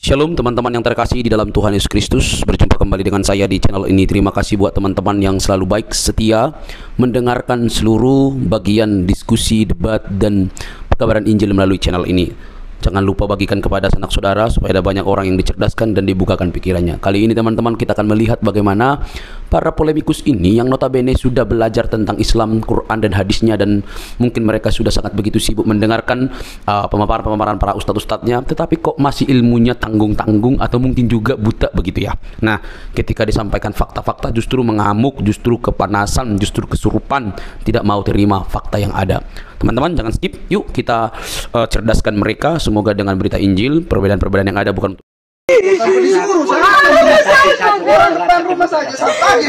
Shalom teman-teman yang terkasih di dalam Tuhan Yesus Kristus. Berjumpa kembali dengan saya di channel ini. Terima kasih buat teman-teman yang selalu baik setia mendengarkan seluruh bagian diskusi, debat, dan pekabaran Injil melalui channel ini. Jangan lupa bagikan kepada sanak saudara supaya ada banyak orang yang dicerdaskan dan dibukakan pikirannya. Kali ini teman-teman kita akan melihat bagaimana para polemikus ini yang notabene sudah belajar tentang Islam, Quran dan hadisnya, dan mungkin mereka sudah sangat begitu sibuk mendengarkan pemaparan-pemaparan para ustadz-ustadznya, tetapi kok masih ilmunya tanggung-tanggung atau mungkin juga buta begitu ya. Nah, ketika disampaikan fakta-fakta justru mengamuk, justru kepanasan, justru kesurupan, tidak mau terima fakta yang ada. Teman-teman jangan skip, yuk kita cerdaskan mereka. Semoga dengan berita Injil, perbedaan-perbedaan yang ada bukan Sampai disuruh orang depan rumah saja sampai.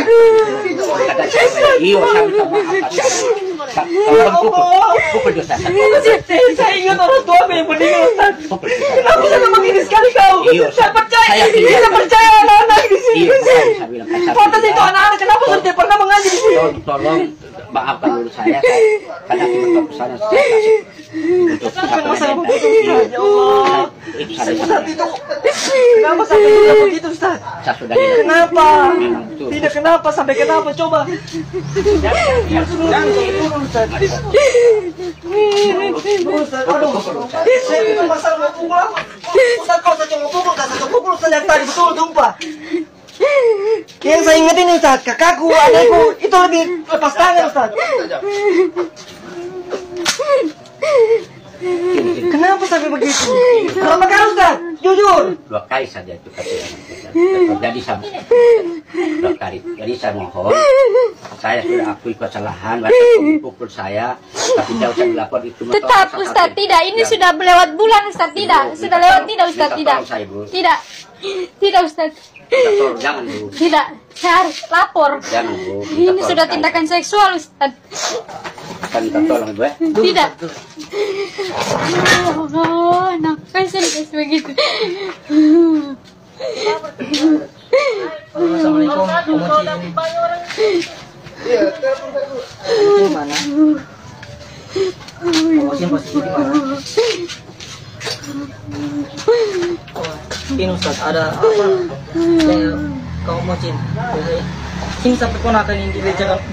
Iyo, saya ingat orang tua yang meninggal, Ustaz. Kenapa saya begini sekali kau? Saya percaya, saya percaya anak-anak di sini. Pantas itu anak-anak, kenapa saya tidak pernah mengaji di sini? Tolong maafkan dulu saya karena kita kesana saya kasih untuk Masalah begitu, Ustaz. Ya Allah. Ustaz itu, kenapa sampai juga begitu, Ustaz? Saya sudah Kenapa? Tidak kenapa, sampai kenapa? Coba. Jangan Ustaz. Ustaz, aduh. Saya itu masalah mau pukul apa? Ustaz, kalau saya cuma pukul, saya pukul Ustaz yang tadi betul, sumpah. Yang saya ingat ini Ustaz, kakakku, adikku, itu lebih lepas tangan Ustaz. Kenapa sampai begitu? Berapa kali Ustaz? Jujur. 2 kali saja itu terjadi sampai 2 kali. Jadi saya mohon, saya sudah akui kesalahan, waktu pukul saya, tapi tidak usah dilapor itu. Tetap Ustaz, tidak. Ini sudah melewat bulan Ustaz, tidak. Sudah lewat tidak Ustaz, tidak. Tidak. Tidak Ustaz. Jangan Bu. Tidak. Saya harus lapor. Jangan Bu. Ini sudah tindakan seksual Ustaz. Kan minta tolong Bu. Tidak. Oh, nakasih begitu. Assalamualaikum. Iya, telepon saya dulu. Di mana? Mocin posisi di mana? Ini Ustaz, ada apa yang kau Mocin? Ini sampai ponakan yang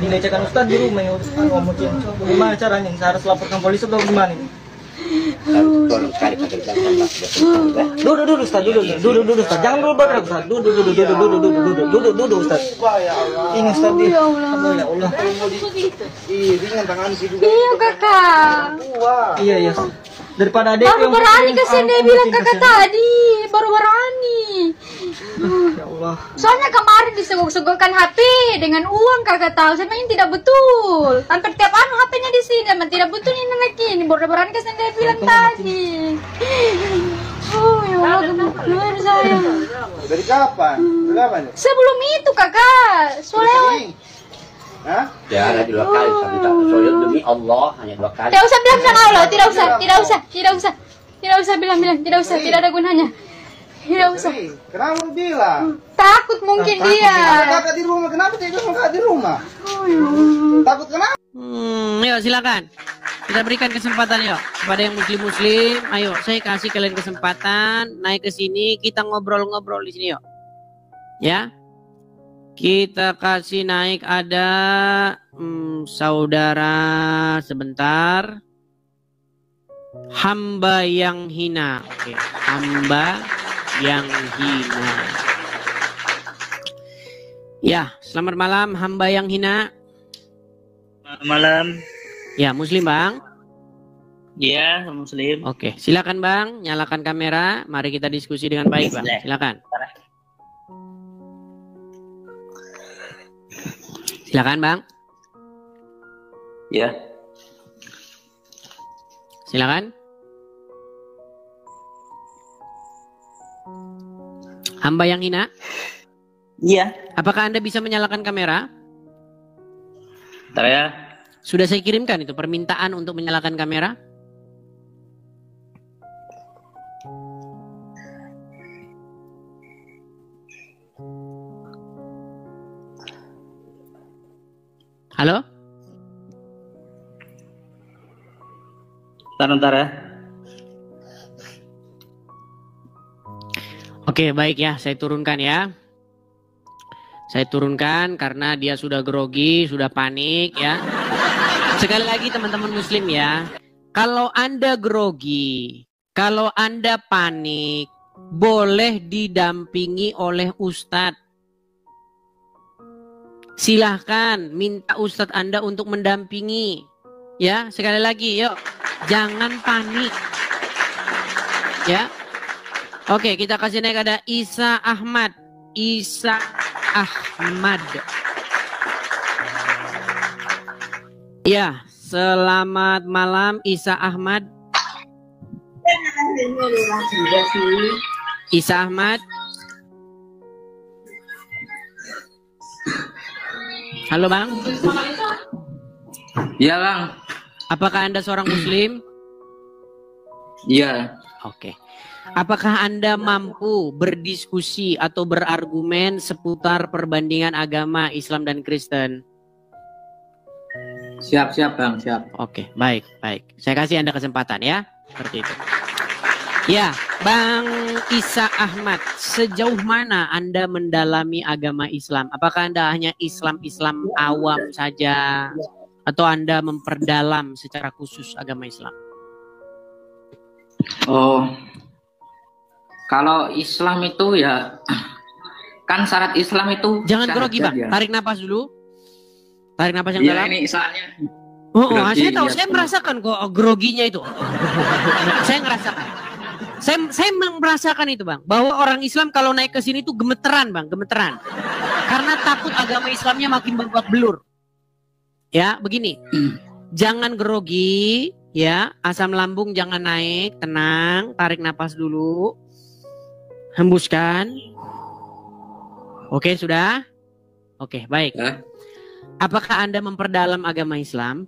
dilecehkan Ustaz di rumah yang kau Mocin. Gimana caranya? Saya harus laporkan polisi atau gimana ini? Tolong sekali pakai jangan. Duduk Ustaz, duduk Ustaz. Jangan dulu bergerak Ustaz. Duduk Ustaz. Ini Ustaz di. Ya Allah. Ringan tangan sih juga. Iya kakak. Iya. Daripada adek Baru berani kesini dia bilang kakak tadi. Baru berani. Ya Allah. Soalnya kemarin disogok-sogokkan HP dengan uang kakak tahu. Saya ini tidak betul. Hampir tiap HP-nya di sini. Memang tidak betul ini anak ini. Baru berani kesini dia bilang tadi. Oh ya Allah, keluar saya. Dari kapan? Dari kapan? Sebelum itu kakak. Soalnya Hah? Ya, ada 2 kali saya minta soalnya demi Allah hanya 2 kali. tidak usah bilang Allah. Tidak usah bilang. Tidak usah. Tidak ada gunanya. Tidak usah. Kenapa lu bilang? Takut mungkin dia. Ada kakak di rumah, kenapa dia bilang kakak di rumah? Takut kenapa? Yuk silakan. Kita berikan kesempatan yuk kepada yang muslim-muslim. Ayo, saya kasih kalian kesempatan naik ke sini, kita ngobrol-ngobrol di sini yuk. Ya. Kita kasih naik ada saudara sebentar. Hamba yang hina. Oke, hamba yang hina. Ya, selamat malam hamba yang hina. Malam. Ya, muslim bang. Iya, muslim. Oke, silakan bang, nyalakan kamera. Mari kita diskusi dengan baik bang. Silakan. Silakan bang. Ya. Silakan. Hamba yang hina. Iya. Apakah Anda bisa menyalakan kamera? Bentar ya. Sudah saya kirimkan itu permintaan untuk menyalakan kamera. Halo? Bentar ya. Oke, baik ya, saya turunkan ya. Saya turunkan karena dia sudah grogi, sudah panik ya. Sekali lagi teman-teman muslim ya. Kalau Anda grogi, kalau Anda panik, boleh didampingi oleh ustadz. Silahkan minta ustadz Anda untuk mendampingi. Ya, sekali lagi yuk. Jangan panik. Ya. Oke, kita kasih naik ada Isa Ahmad. Isa Ahmad. Ya, selamat malam Isa Ahmad. Isa Ahmad. Halo Bang. Iya Bang. Apakah Anda seorang muslim? Iya. Oke. Apakah Anda mampu berdiskusi atau berargumen seputar perbandingan agama Islam dan Kristen? Siap Bang, siap. Oke, baik. Saya kasih Anda kesempatan ya. Seperti itu. Ya, Bang Isa Ahmad, sejauh mana Anda mendalami agama Islam? Apakah Anda hanya Islam awam saja? Atau Anda memperdalam secara khusus agama Islam? Oh, kalau Islam itu ya, kan syarat Islam itu jangan grogi Bang, ya. tarik napas dulu. Tarik napas yang Iya, dalam. ini soalnya. Saya tahu, saya merasakan kok groginya itu. Saya ngerasakan. Saya merasakan itu Bang, bahwa orang Islam kalau naik ke sini tuh gemeteran Bang, gemeteran. Karena takut agama Islamnya makin babak belur. Ya, begini. Jangan grogi, ya, asam lambung jangan naik, tenang, tarik napas dulu. Hembuskan. Oke, sudah? Oke, baik. Ya. Apakah Anda memperdalam agama Islam?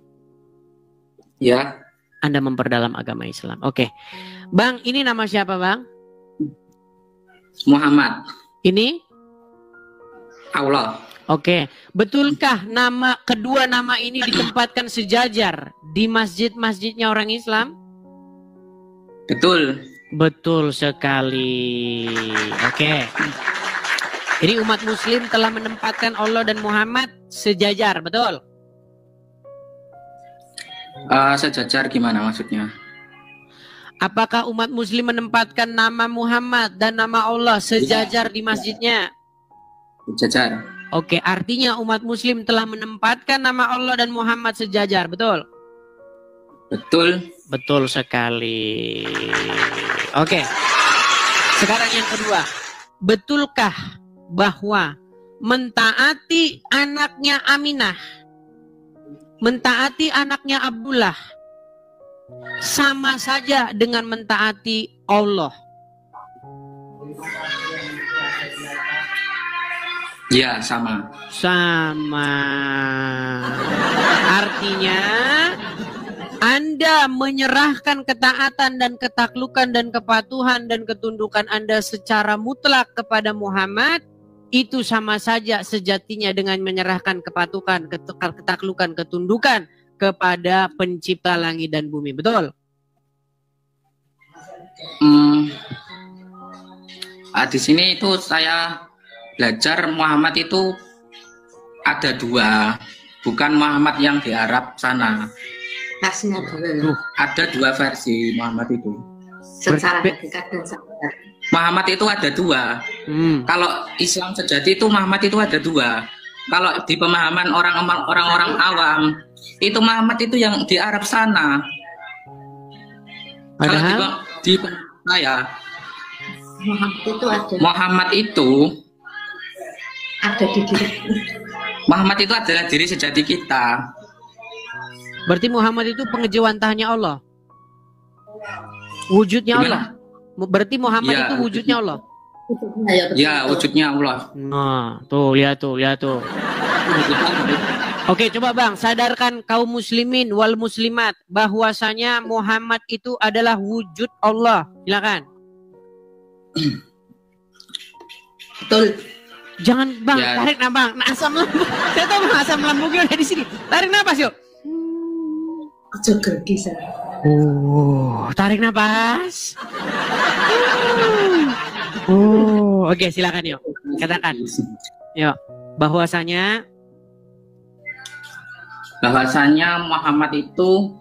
Ya. Anda memperdalam agama Islam. Oke. Bang, ini nama siapa Bang? Muhammad. Ini? Allah. Oke. Betulkah kedua nama ini ditempatkan sejajar di masjid-masjidnya orang Islam? Betul. Betul sekali. Oke. Jadi umat muslim telah menempatkan Allah dan Muhammad sejajar, betul? Sejajar gimana maksudnya? Apakah umat muslim menempatkan nama Muhammad dan nama Allah sejajar di masjidnya? Sejajar. Oke, artinya umat muslim telah menempatkan nama Allah dan Muhammad sejajar, betul? Betul. Betul sekali. Oke. Sekarang yang kedua. Betulkah bahwa mentaati anaknya Aminah, mentaati anaknya Abdullah, sama saja dengan mentaati Allah? Ya, sama. Sama. Artinya Anda menyerahkan ketaatan dan ketaklukan dan kepatuhan dan ketundukan Anda secara mutlak kepada Muhammad, itu sama saja sejatinya dengan menyerahkan kepatuhan, ketaklukan, ketundukan kepada pencipta langit dan bumi. Betul? Di sini itu saya belajar Muhammad itu ada dua, bukan Muhammad yang di Arab sana. Tasnya dulu. Ada dua versi Muhammad itu. Secara hakikat dan sabar. Muhammad itu ada dua. Kalau Islam sejati itu Muhammad itu ada dua. Kalau di pemahaman orang-orang awam itu Muhammad itu yang di Arab sana. Kalau di saya Muhammad itu ada di diri. Muhammad itu adalah diri sejati kita. Berarti Muhammad itu pengejawantahannya Allah. Wujudnya Allah. Berarti Muhammad itu wujudnya Allah. Ya, wujudnya Allah. Nah, tuh, lihat tuh. Oke, coba Bang, sadarkan kaum muslimin wal muslimat bahwasanya Muhammad itu adalah wujud Allah. Silakan. Betul. Jangan Bang, tarik nafas Bang. Asam lambung. Saya tahu Bang, asam lambungnya udah di sini. Tarik nafas yuk. Tarik nafas. Oke, silakan yuk. Katakan. Yuk, bahwasanya Muhammad itu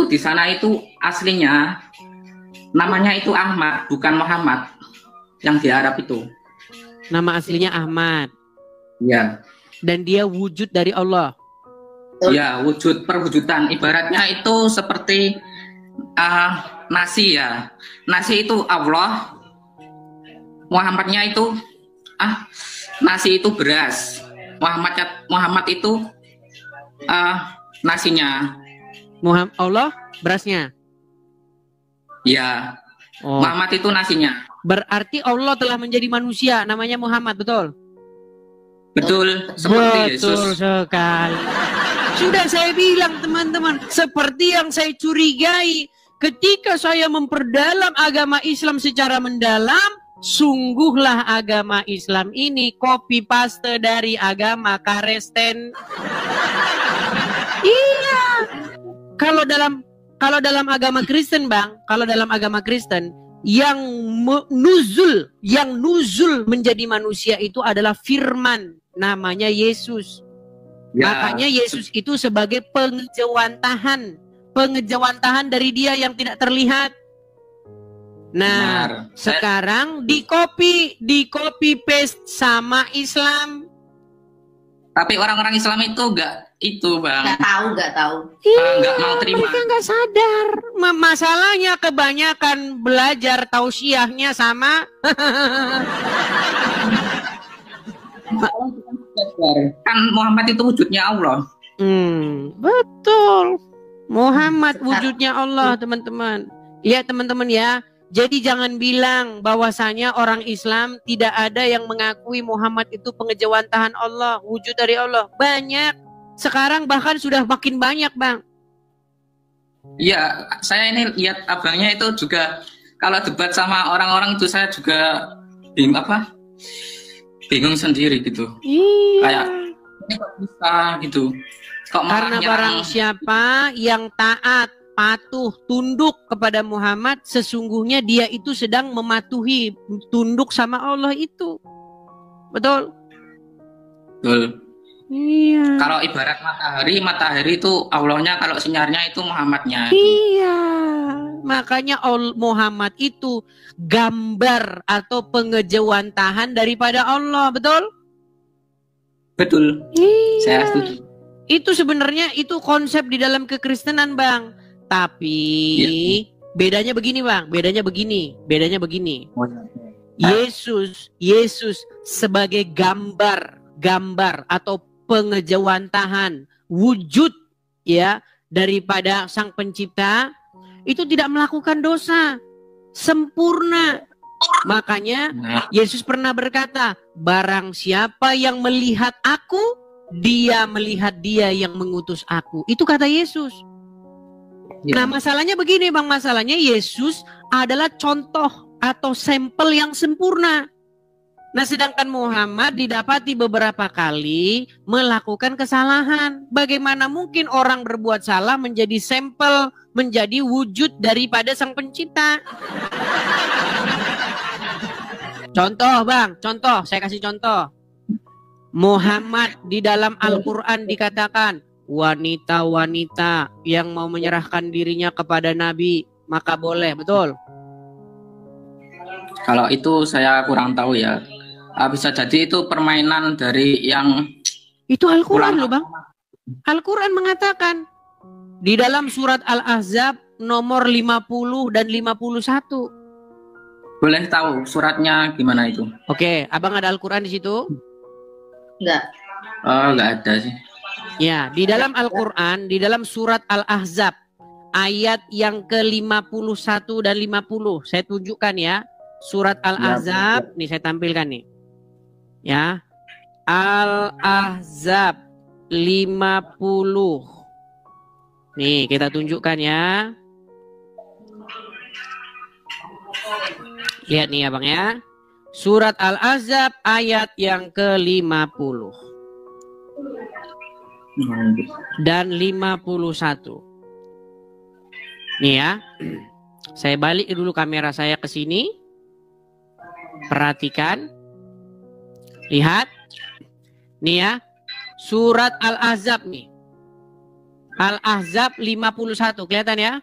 di sana itu aslinya namanya itu Ahmad, bukan Muhammad yang di Arab itu. Nama aslinya Ahmad. Ya. Dan dia wujud dari Allah. Ya, wujud perwujudan. Ibaratnya itu seperti nasi ya. Nasi itu Allah. Muhammadnya itu nasi itu beras. Muhammad itu nasinya. Allah berasnya. Ya. Muhammad itu nasinya. Berarti Allah telah menjadi manusia, namanya Muhammad, betul? Betul, seperti Yesus. Betul sekali. Sudah saya bilang teman-teman, seperti yang saya curigai ketika saya memperdalam agama Islam secara mendalam, sungguhlah agama Islam ini copy paste dari agama Kristen. Iya. Kalau dalam agama Kristen, Bang, kalau dalam agama Kristen yang nuzul menjadi manusia itu adalah firman, namanya Yesus. Ya. Makanya Yesus itu sebagai pengejawantahan dari dia yang tidak terlihat. Nah, sekarang di copy paste sama Islam. Tapi orang-orang Islam itu Bang. Nggak tahu. Nggak mau terima. Mereka nggak sadar. Masalahnya kebanyakan belajar tausiahnya sama. Kan Muhammad itu wujudnya Allah. Betul. Muhammad wujudnya Allah, teman-teman. Ya, teman-teman ya. Jadi jangan bilang bahwasanya orang Islam tidak ada yang mengakui Muhammad itu pengejawantahan Allah, wujud dari Allah. Banyak. Sekarang bahkan sudah makin banyak, Bang. Iya, saya ini lihat abangnya itu juga kalau debat sama orang-orang itu saya juga bingung sendiri gitu. Iya. Kayak ini kok bisa gitu. Karena barang siapa yang taat, patuh, tunduk kepada Muhammad, sesungguhnya dia itu sedang mematuhi, tunduk sama Allah itu. Betul? Betul. Iya. Kalau ibarat matahari itu Allahnya, kalau sinarnya itu Muhammadnya. Iya. Makanya Muhammad itu gambar atau pengejawantahan daripada Allah, betul? Betul. Iya. Saya setuju. Itu sebenarnya itu konsep di dalam kekristenan, Bang. Tapi bedanya begini, Bang. Bedanya begini. Yesus sebagai gambar atau pengejawantahan wujud ya daripada Sang Pencipta itu tidak melakukan dosa, sempurna. Makanya Yesus pernah berkata, barang siapa yang melihat aku, dia melihat dia yang mengutus aku. Itu kata Yesus. Nah, masalahnya begini, Bang, masalahnya Yesus adalah contoh atau sampel yang sempurna. Nah, sedangkan Muhammad didapati beberapa kali melakukan kesalahan. Bagaimana mungkin orang berbuat salah menjadi sampel, menjadi wujud daripada Sang Pencipta? Contoh, Bang, saya kasih contoh. Muhammad di dalam Al-Quran dikatakan, wanita-wanita yang mau menyerahkan dirinya kepada Nabi, maka boleh, betul? Kalau itu saya kurang tahu ya. Bisa jadi itu permainan dari yang... Itu Al-Quran loh, Bang. Al-Quran mengatakan di dalam surat Al-Ahzab nomor 50 dan 51. Boleh tahu suratnya gimana itu? Oke, Abang ada Al-Quran di situ? Enggak. Oh, enggak ada sih. Ya, di dalam Al-Quran, di dalam surat Al-Ahzab ayat yang ke-51 dan 50. Saya tunjukkan ya. Surat Al-Ahzab, nih saya tampilkan nih. Ya. Al-Ahzab 50. Nih, kita tunjukkan ya. Lihat nih ya, Bang ya. Surat Al-Ahzab ayat yang ke-50 dan 51. Nih ya. Saya balik dulu kamera saya ke sini. Perhatikan. Lihat. Nih ya. Surat Al-Ahzab nih. Al-Ahzab 51. Kelihatan ya?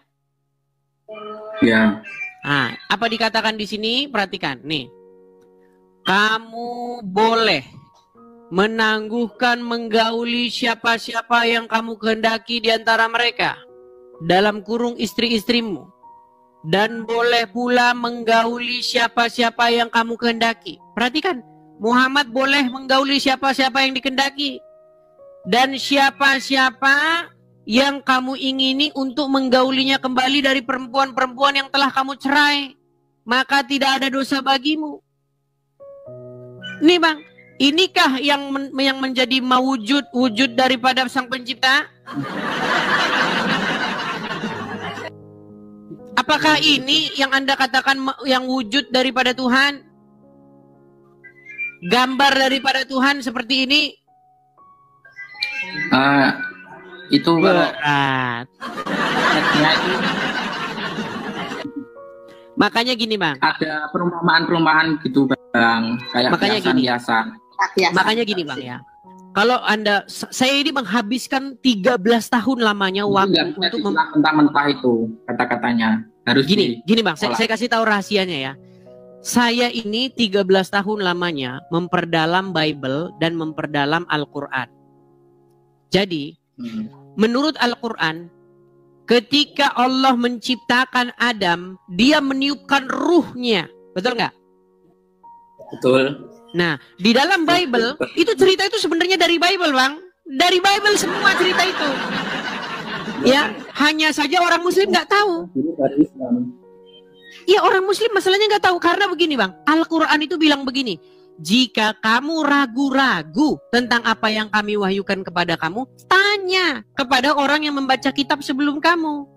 Ya. Nah, apa dikatakan di sini? Perhatikan. Nih. Kamu boleh menangguhkan, menggauli siapa-siapa yang kamu kehendaki di antara mereka. Dalam kurung istri-istrimu. Dan boleh pula menggauli siapa-siapa yang kamu kehendaki. Perhatikan. Muhammad boleh menggauli siapa-siapa yang dikehendaki. Dan siapa-siapa yang kamu ingini untuk menggaulinya kembali dari perempuan-perempuan yang telah kamu cerai, maka tidak ada dosa bagimu. Nih bang, inikah yang menjadi wujud daripada Sang Pencipta? Apakah ini yang Anda katakan yang wujud daripada Tuhan? Gambar daripada Tuhan seperti ini? Itu berat. Makanya gini bang. Ada perumpamaan gitu bang. Kayak makanya hiasan. Makanya gini bang ya. Kalau Anda, saya ini menghabiskan 13 tahun lamanya waktu untuk mentah-mentah itu kata-katanya. Harus gini bang, saya kasih tahu rahasianya ya. Saya ini 13 tahun lamanya memperdalam Bible dan memperdalam Al-Quran. Jadi, menurut Al-Quran, ketika Allah menciptakan Adam, dia meniupkan ruhnya. Betul nggak? Betul. Nah, di dalam Bible, itu cerita itu sebenarnya dari Bible, Bang. Dari Bible semua cerita itu. Ya, hanya saja orang Muslim nggak tahu. Ya, orang Muslim masalahnya nggak tahu. Karena begini, Bang. Al-Quran itu bilang begini. Jika kamu ragu-ragu tentang apa yang kami wahyukan kepada kamu, tanya kepada orang yang membaca kitab sebelum kamu.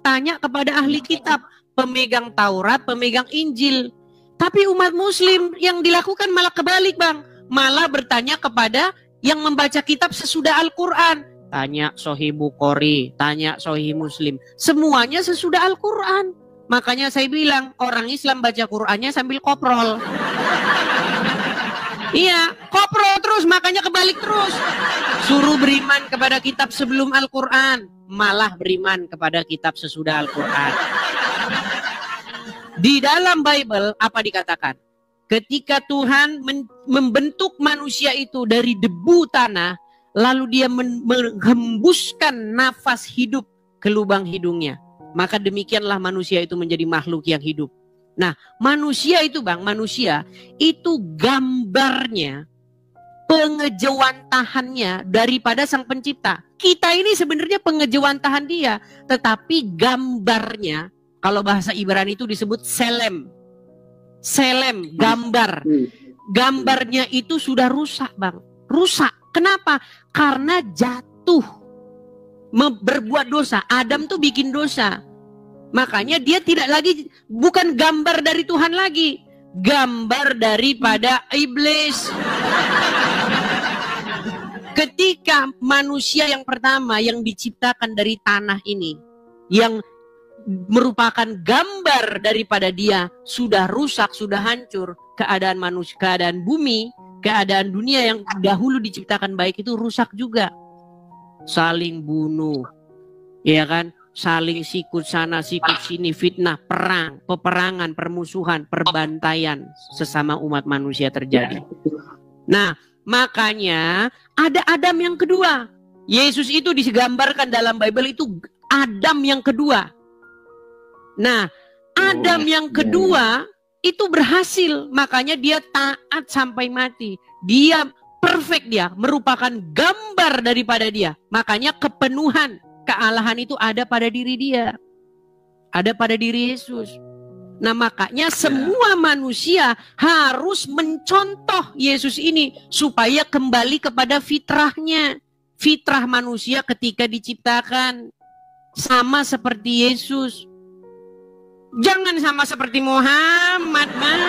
Tanya kepada ahli kitab, pemegang Taurat, pemegang Injil. Tapi umat Muslim yang dilakukan malah kebalik, Bang. Malah bertanya kepada yang membaca kitab sesudah Al-Quran. Tanya Sahih Bukhari, tanya Sahih Muslim. Semuanya sesudah Al-Quran. Makanya saya bilang, orang Islam baca Qurannya sambil koprol. Iya, koprol terus, makanya kebalik terus. Suruh beriman kepada kitab sebelum Al-Quran, malah beriman kepada kitab sesudah Al-Quran. Di dalam Bible, apa dikatakan? Ketika Tuhan membentuk manusia itu dari debu tanah, lalu dia menghembuskan nafas hidup ke lubang hidungnya. Maka demikianlah manusia itu menjadi makhluk yang hidup. Nah, manusia itu Bang, manusia itu gambarnya, pengejawantahannya daripada Sang Pencipta. Kita ini sebenarnya pengejawantahan dia, tetapi gambarnya, kalau bahasa Ibrani itu disebut selem. Selem, gambar. Gambarnya itu sudah rusak Bang. Rusak. Kenapa? Karena jatuh. Berbuat dosa. Adam tuh bikin dosa. Makanya dia tidak lagi, bukan gambar dari Tuhan lagi, gambar daripada iblis. Ketika manusia yang pertama yang diciptakan dari tanah ini, yang merupakan gambar daripada dia, sudah rusak, sudah hancur, keadaan manusia, keadaan bumi, keadaan dunia yang dahulu diciptakan baik itu rusak juga. Saling bunuh, ya kan? Saling sikut sana, sikut sini, fitnah, perang, peperangan, permusuhan, perbantaian sesama umat manusia terjadi. Nah, makanya ada Adam yang kedua. Yesus itu digambarkan dalam Bible itu Adam yang kedua. Nah, Adam yang kedua itu berhasil, makanya dia taat sampai mati. Dia perfect, dia merupakan gambar daripada dia. Makanya kepenuhan kealahan itu ada pada diri dia. Ada pada diri Yesus. Nah makanya semua manusia harus mencontoh Yesus ini supaya kembali kepada fitrahnya. Fitrah manusia ketika diciptakan. Sama seperti Yesus. Jangan sama seperti Muhammad, Bang.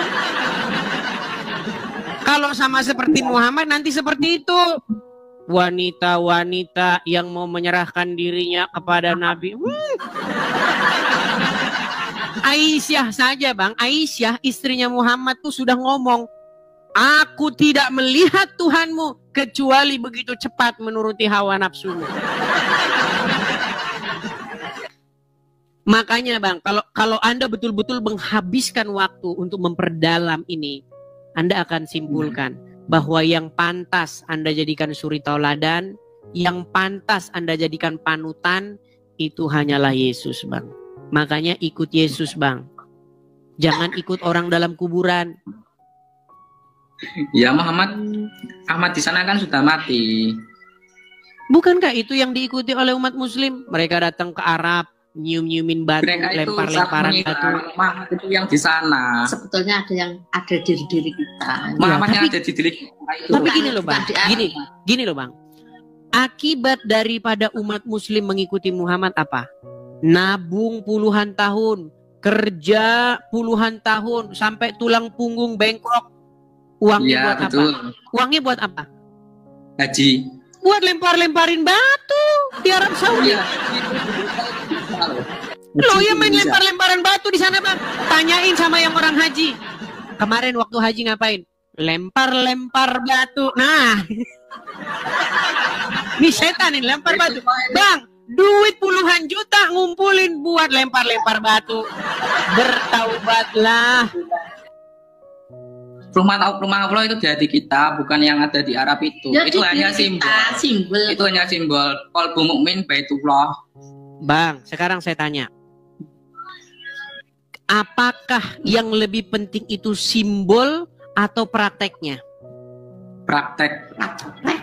Kalau sama seperti Muhammad nanti seperti itu. Wanita-wanita yang mau menyerahkan dirinya kepada Nabi. Aisyah saja bang, Aisyah istrinya Muhammad tuh sudah ngomong, aku tidak melihat Tuhanmu kecuali begitu cepat menuruti hawa nafsumu. Makanya bang, kalau Anda betul-betul menghabiskan waktu untuk memperdalam ini, Anda akan simpulkan bahwa yang pantas Anda jadikan suri tauladan, yang pantas Anda jadikan panutan, itu hanyalah Yesus bang. Makanya ikut Yesus bang. Jangan ikut orang dalam kuburan. Ya Ahmad di sana kan sudah mati. Bukankah itu yang diikuti oleh umat muslim? Mereka datang ke Arab, nyium-nyiumin batu, lempar-lemparan batu. Muhammad itu yang di sana. Sebetulnya ada di diri kita. Muhammad yang ada di diri kita. Tapi gini loh bang, gini loh bang. Akibat daripada umat muslim mengikuti Muhammad apa? Nabung puluhan tahun, kerja puluhan tahun, sampai tulang punggung bengkok. Uangnya buat apa? Uangnya buat apa? Haji. Buat lempar-lemparin batu di Arab Saudi. Loh ya main lempar-lemparan batu di sana bang. Tanyain sama yang orang haji. Kemarin waktu haji ngapain? Lempar-lempar batu. Nah, ini setan ini lempar batu. Bang, duit puluhan juta ngumpulin buat lempar-lempar batu. Bertaubatlah. Rumah Allah itu di hati kita, bukan yang ada di Arab itu. Ya, itu hanya simbol. Itu hanya simbol. Qalbu mukmin baitullah. Bang, sekarang saya tanya. Apakah yang lebih penting itu simbol atau prakteknya? Praktek.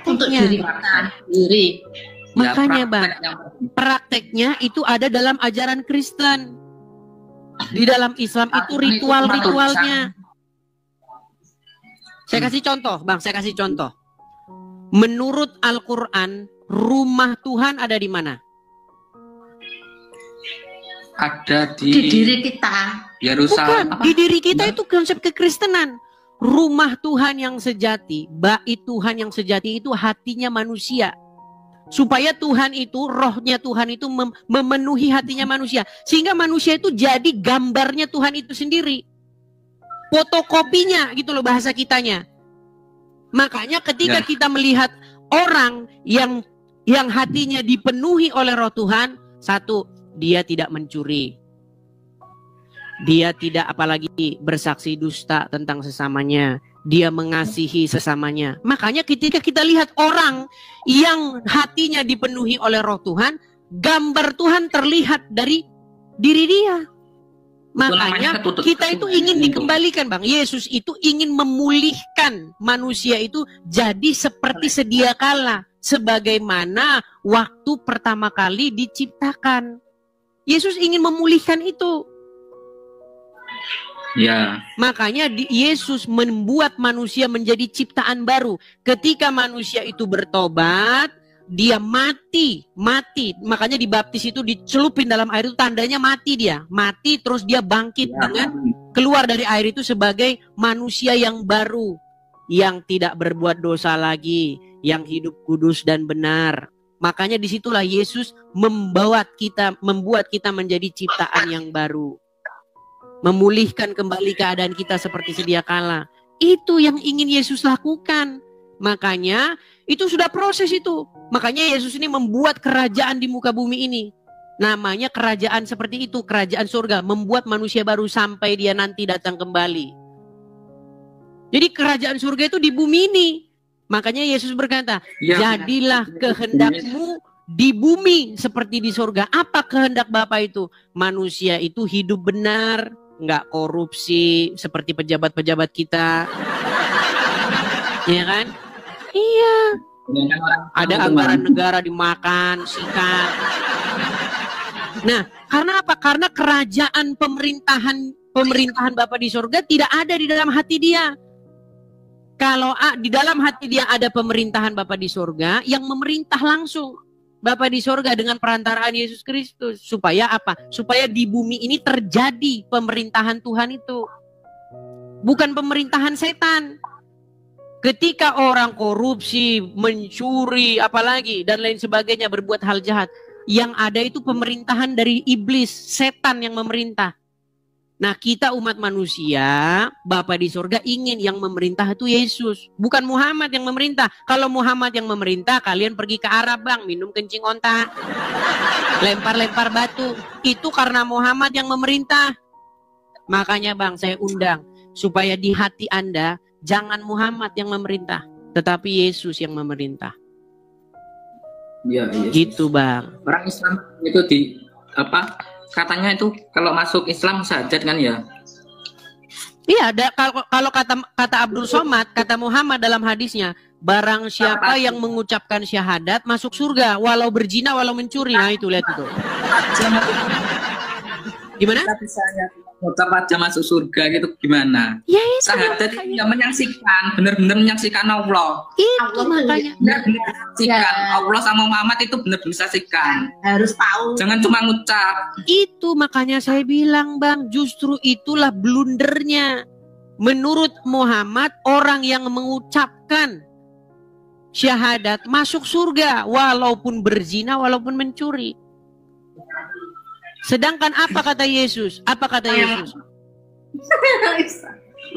Untuk diri kita sendiri. Makanya bang, prakteknya itu ada dalam ajaran Kristen. Di dalam Islam itu ritual-ritualnya. Saya kasih contoh bang, saya kasih contoh. Menurut Al-Quran, rumah Tuhan ada di mana? Ada di diri kita. Bukan, Yerusalem. di diri kita itu konsep kekristenan. Rumah Tuhan yang sejati, bait Tuhan yang sejati itu hatinya manusia. Supaya Tuhan itu, rohnya Tuhan itu memenuhi hatinya manusia. Sehingga manusia itu jadi gambarnya Tuhan itu sendiri. Fotokopinya gitu loh bahasa kitanya. Makanya ketika kita melihat orang yang hatinya dipenuhi oleh roh Tuhan, satu, dia tidak mencuri. Dia tidak apalagi bersaksi dusta tentang sesamanya. Dia mengasihi sesamanya. Makanya ketika kita lihat orang yang hatinya dipenuhi oleh roh Tuhan, gambar Tuhan terlihat dari diri dia. Makanya kita itu ingin dikembalikan bang. Yesus itu ingin memulihkan manusia itu jadi seperti sedia kala. Sebagaimana waktu pertama kali diciptakan. Yesus ingin memulihkan itu. Ya. Makanya Yesus membuat manusia menjadi ciptaan baru. Ketika manusia itu bertobat, dia mati. Makanya dibaptis itu dicelupin dalam air itu tandanya mati dia. Mati terus dia bangkit dengan keluar dari air itu sebagai manusia yang baru. Yang tidak berbuat dosa lagi. Yang hidup kudus dan benar. Makanya disitulah Yesus membuat kita menjadi ciptaan yang baru. Memulihkan kembali keadaan kita seperti sedia kala. Itu yang ingin Yesus lakukan. Makanya itu sudah proses itu. Makanya Yesus ini membuat kerajaan di muka bumi ini. Namanya kerajaan seperti itu, kerajaan surga. Membuat manusia baru sampai dia nanti datang kembali. Jadi kerajaan surga itu di bumi ini. Makanya Yesus berkata, jadilah kehendakmu di bumi seperti di surga. Apa kehendak Bapa itu? Manusia itu hidup benar, nggak korupsi seperti pejabat-pejabat kita. Ya kan? Iya. Ada anggaran negara dimakan, sikat. Nah, karena apa? Karena kerajaan pemerintahan Bapa di surga tidak ada di dalam hati dia. Kalau di dalam hati dia ada pemerintahan Bapa di surga yang memerintah langsung Bapa di surga dengan perantaraan Yesus Kristus. Supaya apa? Supaya di bumi ini terjadi pemerintahan Tuhan itu. Bukan pemerintahan setan. Ketika orang korupsi, mencuri, apalagi dan lain sebagainya berbuat hal jahat, yang ada itu pemerintahan dari iblis, setan yang memerintah. Nah, kita umat manusia, Bapa di surga ingin yang memerintah itu Yesus, bukan Muhammad yang memerintah. Kalau Muhammad yang memerintah, kalian pergi ke Arab, Bang, minum kencing onta, lempar-lempar batu. Itu karena Muhammad yang memerintah. Makanya, Bang, saya undang supaya di hati Anda jangan Muhammad yang memerintah, tetapi Yesus yang memerintah. Iya, iya. Gitu, Bang. Orang Islam itu katanya itu kalau masuk Islam syahadat kan ya? Iya, kalau kata Abdul Somad, kata Muhammad dalam hadisnya, barang siapa yang mengucapkan syahadat masuk surga, walau berzina, walau mencuri. Nah itu, lihat itu. Gimana? Tetap aja masuk surga gitu gimana? Ya itu syahadat itu yang menyaksikan, benar-benar menyaksikan Allah. Itu makanya. Benar-benar menyaksikan Allah sama Muhammad itu benar-benar menyaksikan. Harus tahu. Jangan cuma ngucap. Itu makanya saya bilang, Bang, justru itulah blundernya. Menurut Muhammad, orang yang mengucapkan syahadat masuk surga, walaupun berzina, walaupun mencuri. Sedangkan apa kata Yesus? Apa kata Yesus?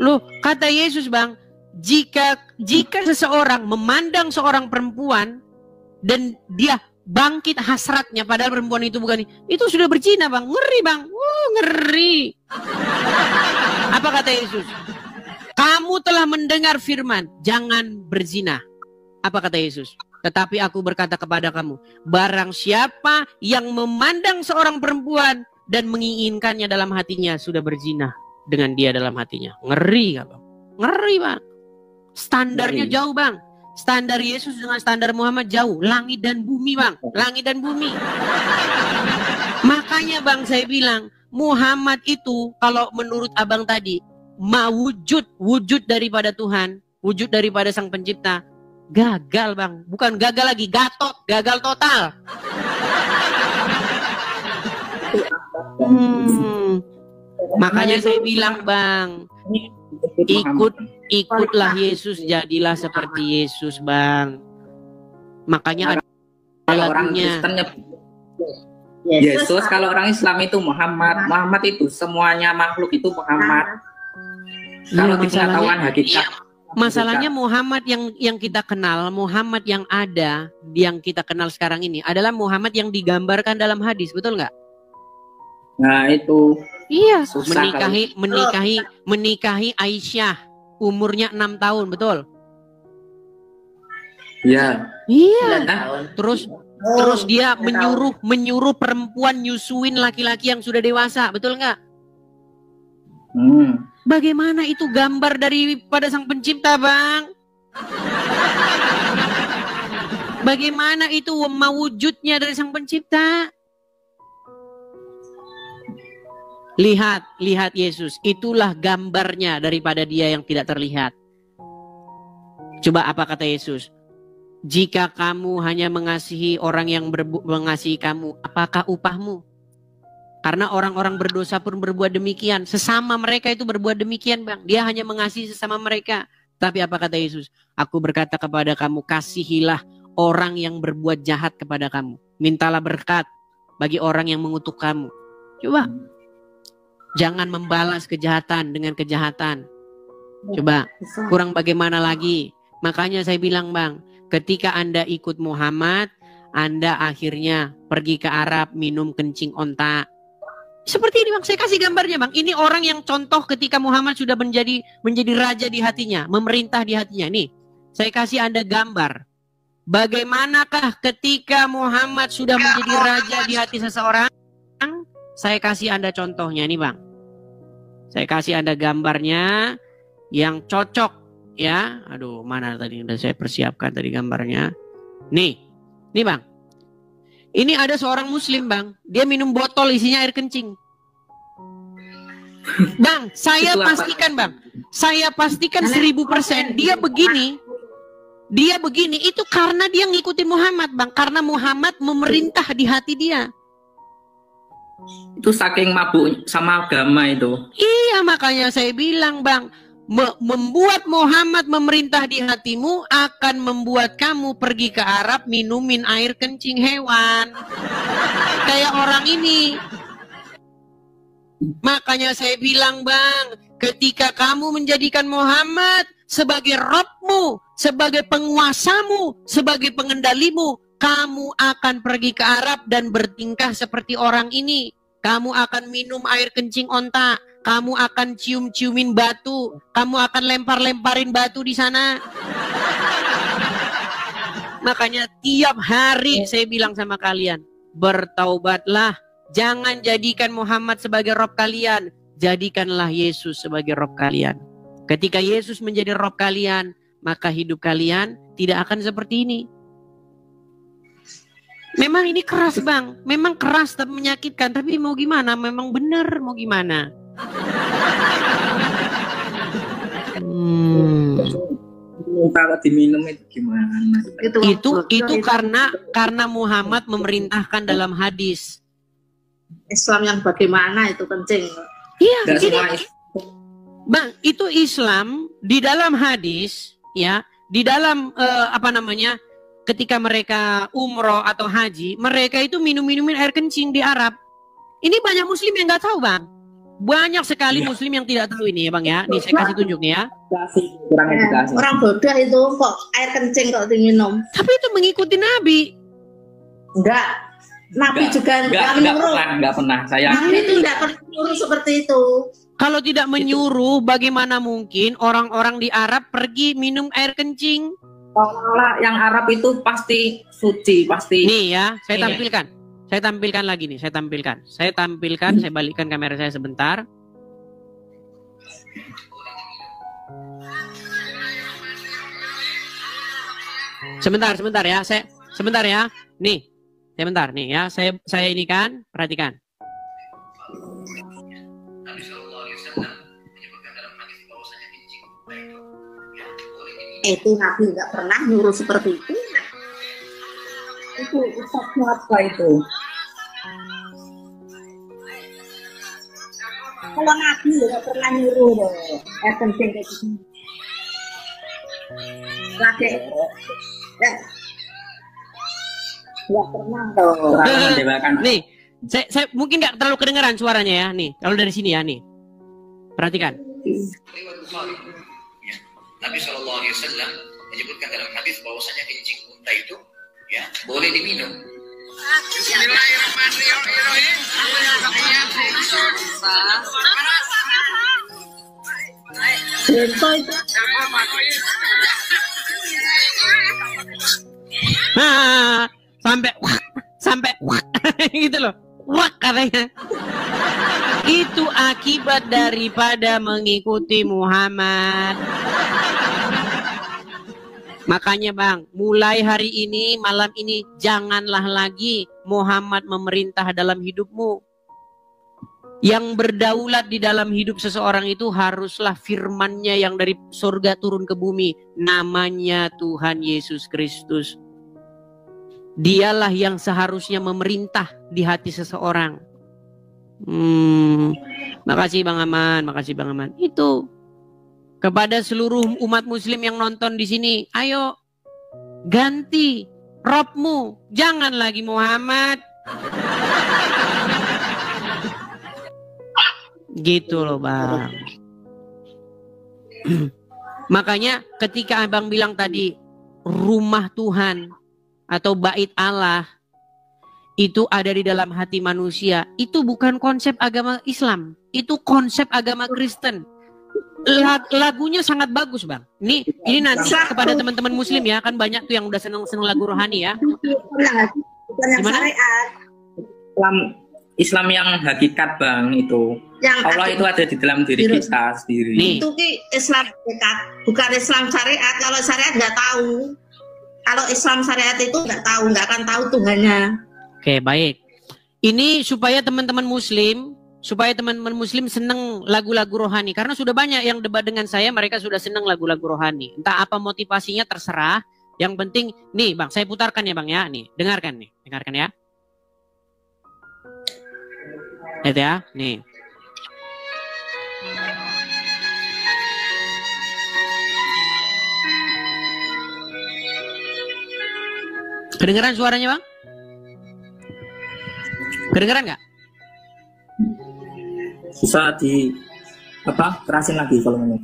Loh, kata Yesus, Bang, jika seseorang memandang seorang perempuan dan dia bangkit hasratnya padahal perempuan itu bukan, itu sudah berzina, Bang. Ngeri, Bang. Ngeri. Apa kata Yesus? Kamu telah mendengar firman, jangan berzina. Apa kata Yesus? Tetapi aku berkata kepada kamu, barang siapa yang memandang seorang perempuan dan menginginkannya dalam hatinya sudah berzina dengan dia dalam hatinya. Ngeri, Bang. Ngeri, Bang. Standarnya jauh, Bang. Standar Yesus dengan standar Muhammad jauh. Langit dan bumi, Bang. Langit dan bumi. Makanya, Bang, saya bilang Muhammad itu kalau menurut Abang tadi wujud daripada Tuhan, wujud daripada Sang Pencipta. Gagal, Bang. Bukan gagal lagi, gagal total. Makanya saya bilang, Bang, ikutlah Yesus, jadilah seperti Yesus, Bang. Makanya ada orang Kristen Yesus, kalau orang Islam itu Muhammad itu semuanya makhluk itu Muhammad. Kalau pengetahuan hakikat. Masalahnya Muhammad yang kita kenal, Muhammad yang ada, yang kita kenal sekarang ini adalah Muhammad yang digambarkan dalam hadis, betul nggak? Nah itu. Iya. Menikahi Aisyah, umurnya 6 tahun, betul? Iya. Iya. Terus dia menyuruh perempuan nyusuin laki-laki yang sudah dewasa, betul nggak? Bagaimana itu gambar daripada Sang Pencipta, Bang? Bagaimana itu mewujudnya dari Sang Pencipta? Lihat Yesus, itulah gambarnya daripada dia yang tidak terlihat. Coba apa kata Yesus? Jika kamu hanya mengasihi orang yang mengasihi kamu, apakah upahmu? Karena orang-orang berdosa pun berbuat demikian. Sesama mereka itu berbuat demikian, Bang. Dia hanya mengasihi sesama mereka. Tapi apa kata Yesus? Aku berkata kepada kamu, kasihilah orang yang berbuat jahat kepada kamu. Mintalah berkat bagi orang yang mengutuk kamu. Coba. Jangan membalas kejahatan dengan kejahatan. Coba. Kurang bagaimana lagi? Makanya saya bilang, Bang, ketika Anda ikut Muhammad, Anda akhirnya pergi ke Arab minum kencing onta. Seperti ini, Bang, saya kasih gambarnya, Bang. Ini orang yang contoh ketika Muhammad sudah menjadi raja di hatinya, memerintah di hatinya. Nih, saya kasih Anda gambar. Bagaimanakah ketika Muhammad sudah menjadi raja di hati seseorang? Saya kasih Anda contohnya nih, Bang. Saya kasih Anda gambarnya yang cocok ya. Aduh, mana tadi udah saya persiapkan tadi gambarnya. Nih, Bang. Ini ada seorang muslim, Bang. Dia minum botol isinya air kencing. Bang, saya pastikan, Bang. Saya pastikan 1000% dia begini itu karena dia ngikutin Muhammad, Bang. Karena Muhammad memerintah di hati dia. Itu saking mabuk sama agama itu. Iya, makanya saya bilang, Bang, membuat Muhammad memerintah di hatimu akan membuat kamu pergi ke Arab minumin air kencing hewan. Kayak orang ini. Makanya saya bilang, Bang, ketika kamu menjadikan Muhammad sebagai Rabbmu, sebagai penguasamu, sebagai pengendalimu, kamu akan pergi ke Arab dan bertingkah seperti orang ini. Kamu akan minum air kencing onta, kamu akan cium-ciumin batu, kamu akan lempar-lemparin batu di sana. Makanya tiap hari saya bilang sama kalian, bertaubatlah. Jangan jadikan Muhammad sebagai Rob kalian. Jadikanlah Yesus sebagai Rob kalian. Ketika Yesus menjadi Rob kalian, maka hidup kalian tidak akan seperti ini. Memang ini keras, Bang. Memang keras tapi menyakitkan. Tapi mau gimana? Memang benar mau gimana. Kalau diminum itu gimana? Itu karena Muhammad memerintahkan dalam hadis. Islam yang bagaimana itu kencing. Iya, Bang, itu Islam di dalam hadis, ya, di dalam ketika mereka umroh atau haji, mereka itu minumin air kencing di Arab. Ini banyak Muslim yang nggak tahu, Bang. Banyak sekali Muslim yang tidak tahu ini, ya, Bang, ya. Nih saya kasih tunjuk nih, ya. Kurang edukasi. Orang bodoh itu kok air kencing kok diminum. Tapi itu mengikuti Nabi. Enggak. Nabi juga enggak pernah. Saya Nabi itu enggak pernah nyuruh seperti itu. Kalau tidak menyuruh, bagaimana mungkin orang-orang di Arab pergi minum air kencing? Orang yang Arab itu pasti suci, pasti. Nih ya, saya tampilkan. Saya tampilkan lagi nih, saya tampilkan. Saya balikkan kamera saya sebentar. Sebentar ya, sebentar ya. Nih. Sebentar nih ya, saya ini kan, perhatikan. Itu Nabi nggak pernah nyuruh seperti itu. Itu ustadznya apa itu? Kalau Nabi nggak pernah nyuruh loh, air kencing kayak gitu. Lagi, nggak pernah dong. Nih, saya mungkin nggak terlalu kedengaran suaranya ya. Nih, kalau dari sini ya nih, perhatikan. Nabi SAW menyebutkan dalam hadis bahwasanya kencing unta itu ya boleh diminum. Bismillahirrahmanirrahim. Sampai gitu loh. Wah, katanya. Itu akibat daripada mengikuti Muhammad. Makanya, Bang, mulai hari ini, malam ini, janganlah lagi Muhammad memerintah dalam hidupmu. Yang berdaulat di dalam hidup seseorang itu haruslah firman-Nya yang dari surga turun ke bumi. Namanya Tuhan Yesus Kristus. Dialah yang seharusnya memerintah di hati seseorang. Makasih Bang Aman, makasih Bang Aman. Itu kepada seluruh umat muslim yang nonton di sini, ayo ganti Robmu, jangan lagi Muhammad. Gitu loh Bang. Makanya ketika Abang bilang tadi rumah Tuhan atau bait Allah itu ada di dalam hati manusia, itu bukan konsep agama Islam, itu konsep agama Kristen. Lagunya sangat bagus Bang. Ini nanti kepada teman-teman muslim ya, kan banyak tuh yang udah seneng lagu rohani ya. Gimana? Islam yang hakikat Bang itu. Yang Allah itu ada di dalam diri kita sendiri. Itu Islam hakikat, bukan Islam syariat. Kalau syariat nggak tahu. Kalau Islam syariat itu nggak tahu, nggak akan tahu Tuhannya. Oke, baik. Ini supaya teman-teman muslim senang lagu-lagu rohani. Karena sudah banyak yang debat dengan saya, mereka sudah senang lagu-lagu rohani. Entah apa motivasinya terserah. Yang penting, nih Bang, saya putarkan ya Bang ya. Nih, dengarkan ya. Lihat ya, nih. Kedengeran suaranya Bang? Kedengeran nggak? Bisa di kerasin lagi volumenya.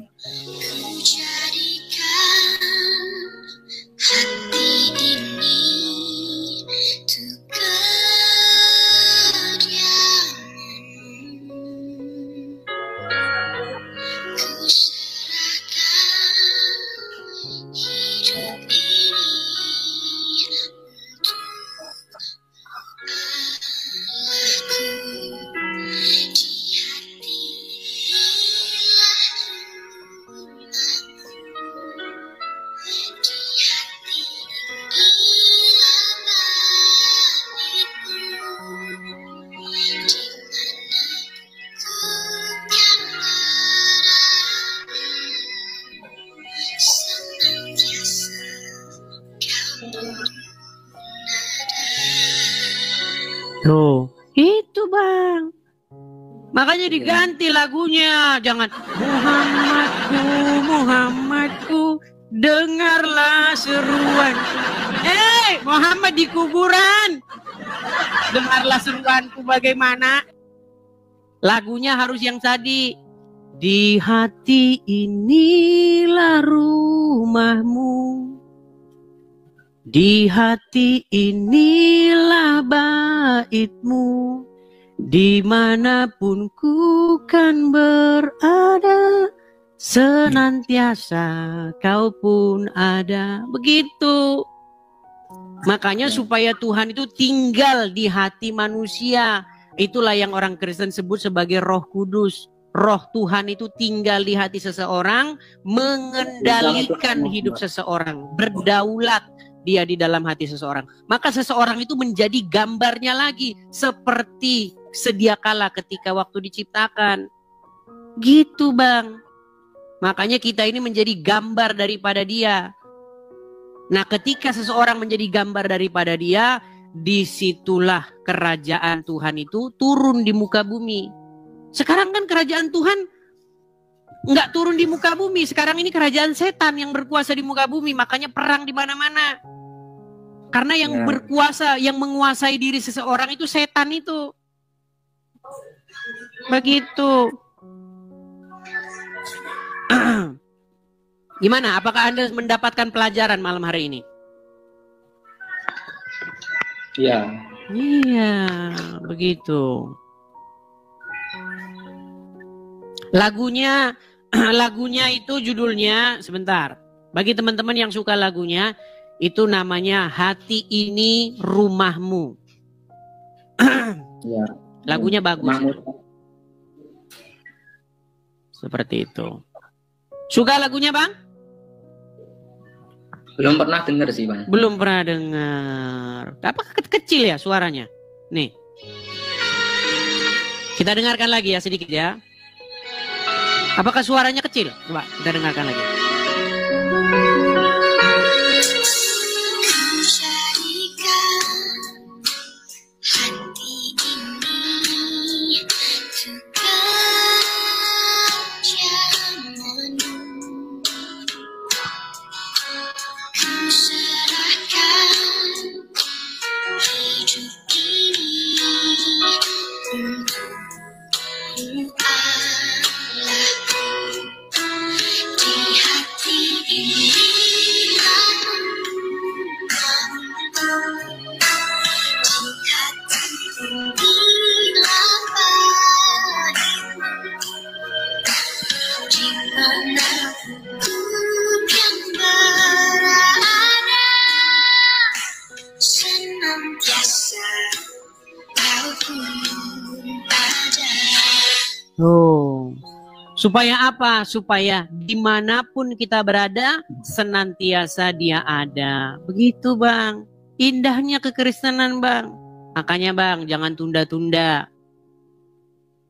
Tuh, itu Bang. Makanya diganti lagunya. Jangan Muhammadku, Muhammadku, dengarlah seruan. Muhammad di kuburan. Dengarlah seruanku bagaimana. Lagunya harus yang tadi. Di hati inilah rumahmu. Di hati inilah baitmu, dimanapun ku kan berada, senantiasa kau pun ada. Begitu. Makanya supaya Tuhan itu tinggal di hati manusia, itulah yang orang Kristen sebut sebagai Roh Kudus. Roh Tuhan itu tinggal di hati seseorang, mengendalikan hidup seseorang, berdaulat dia di dalam hati seseorang. Maka seseorang itu menjadi gambarnya lagi, seperti sedia kala ketika waktu diciptakan. Gitu Bang. Makanya kita ini menjadi gambar daripada dia. Nah ketika seseorang menjadi gambar daripada dia, disitulah kerajaan Tuhan itu turun di muka bumi. Sekarang kan kerajaan Tuhan nggak turun di muka bumi. Sekarang ini kerajaan setan yang berkuasa di muka bumi. Makanya perang di mana-mana. Karena yang berkuasa, yang menguasai diri seseorang itu setan itu. Begitu. Gimana? Apakah Anda mendapatkan pelajaran malam hari ini? Iya. Iya, begitu. Lagunya itu judulnya, sebentar. Bagi teman-teman yang suka lagunya, itu namanya Hati Ini Rumahmu. Ya. Lagunya bagus. Seperti itu. Suka lagunya Bang? Belum pernah dengar sih Bang. Belum pernah dengar. Apa kecil ya suaranya? Nih. Kita dengarkan lagi ya sedikit ya. Apakah suaranya kecil? Coba kita dengarkan lagi. Supaya apa? Supaya dimanapun kita berada, senantiasa dia ada. Begitu Bang. Indahnya kekristenan Bang. Makanya Bang, jangan tunda-tunda.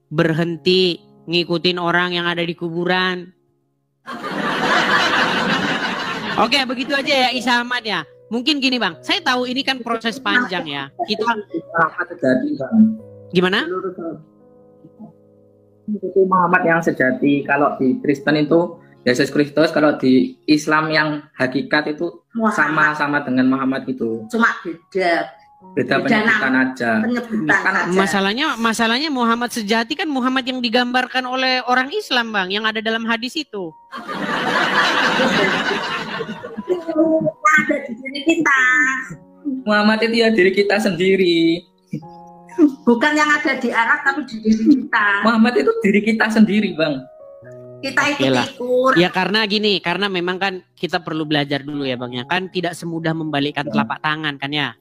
Berhenti ngikutin orang yang ada di kuburan. Oke, begitu aja ya Isa Ahmad ya. Mungkin gini Bang, saya tahu ini kan proses panjang ya. Kita gimana? Itu Muhammad yang sejati. Kalau di Kristen itu Yesus Kristus, kalau di Islam yang hakikat itu sama-sama dengan Muhammad itu. Cuma beda Beda penyebutan aja. Masalahnya Muhammad sejati kan Muhammad yang digambarkan oleh orang Islam, Bang, yang ada dalam hadis itu. Ada di diri kita. Muhammad itu ya diri kita sendiri. Bukan yang ada di Arab tapi di diri kita. Muhammad itu diri kita sendiri, Bang. Kita ikut-ikut. Ya karena gini, karena memang kan kita perlu belajar dulu ya, Bang, ya kan tidak semudah membalikkan telapak tangan kan ya.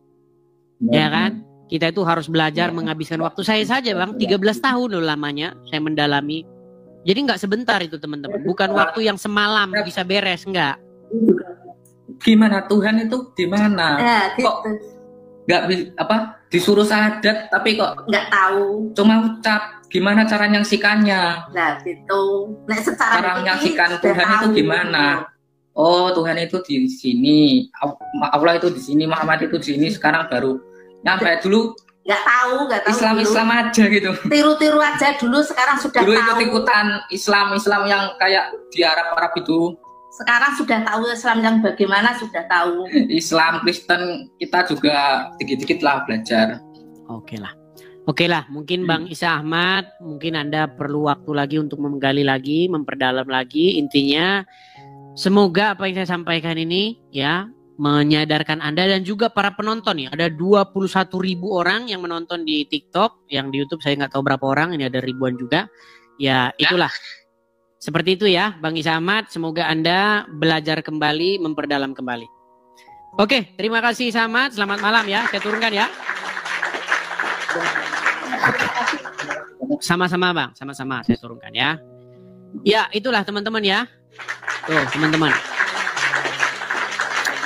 Ya kan? Kita itu harus belajar menghabiskan waktu. Saya saja, Bang, 13 tahun loh lamanya saya mendalami. Jadi nggak sebentar itu, teman-teman. Bukan waktu yang semalam bisa beres, enggak. Gimana Tuhan itu gimana? Ya, gitu. Kok nggak disuruh syahadat tapi kok nggak tahu. Cuma ucap. Gimana cara nyangsikannya? Nah, gitu. Nah, secara cara menyaksikan Tuhan itu gimana? Oh, Tuhan itu di sini, Allah itu di sini, Muhammad itu di sini. Sekarang baru nyampe dulu. Nggak tahu. Islam aja gitu. Tiru-tiru aja dulu. Sekarang sudah dulu tahu. Ikut-ikutan Islam yang kayak di Arab itu. Sekarang sudah tahu Islam yang bagaimana, sudah tahu. Islam, Kristen kita juga dikit-dikit lah belajar. Oke lah, mungkin Bang Isa Ahmad, mungkin Anda perlu waktu lagi untuk menggali lagi, memperdalam lagi. Intinya, semoga apa yang saya sampaikan ini ya menyadarkan Anda dan juga para penonton ya. Ada 21.000 orang yang menonton di TikTok, yang di YouTube saya nggak tahu berapa orang, ini ada ribuan juga. Ya itulah. Seperti itu ya Bang Isa Ahmad, semoga Anda belajar kembali, memperdalam kembali. Oke, terima kasih Isa Ahmad, selamat malam ya, saya turunkan ya. Sama-sama Bang, sama-sama saya turunkan ya. Ya itulah teman-teman ya. Tuh teman-teman.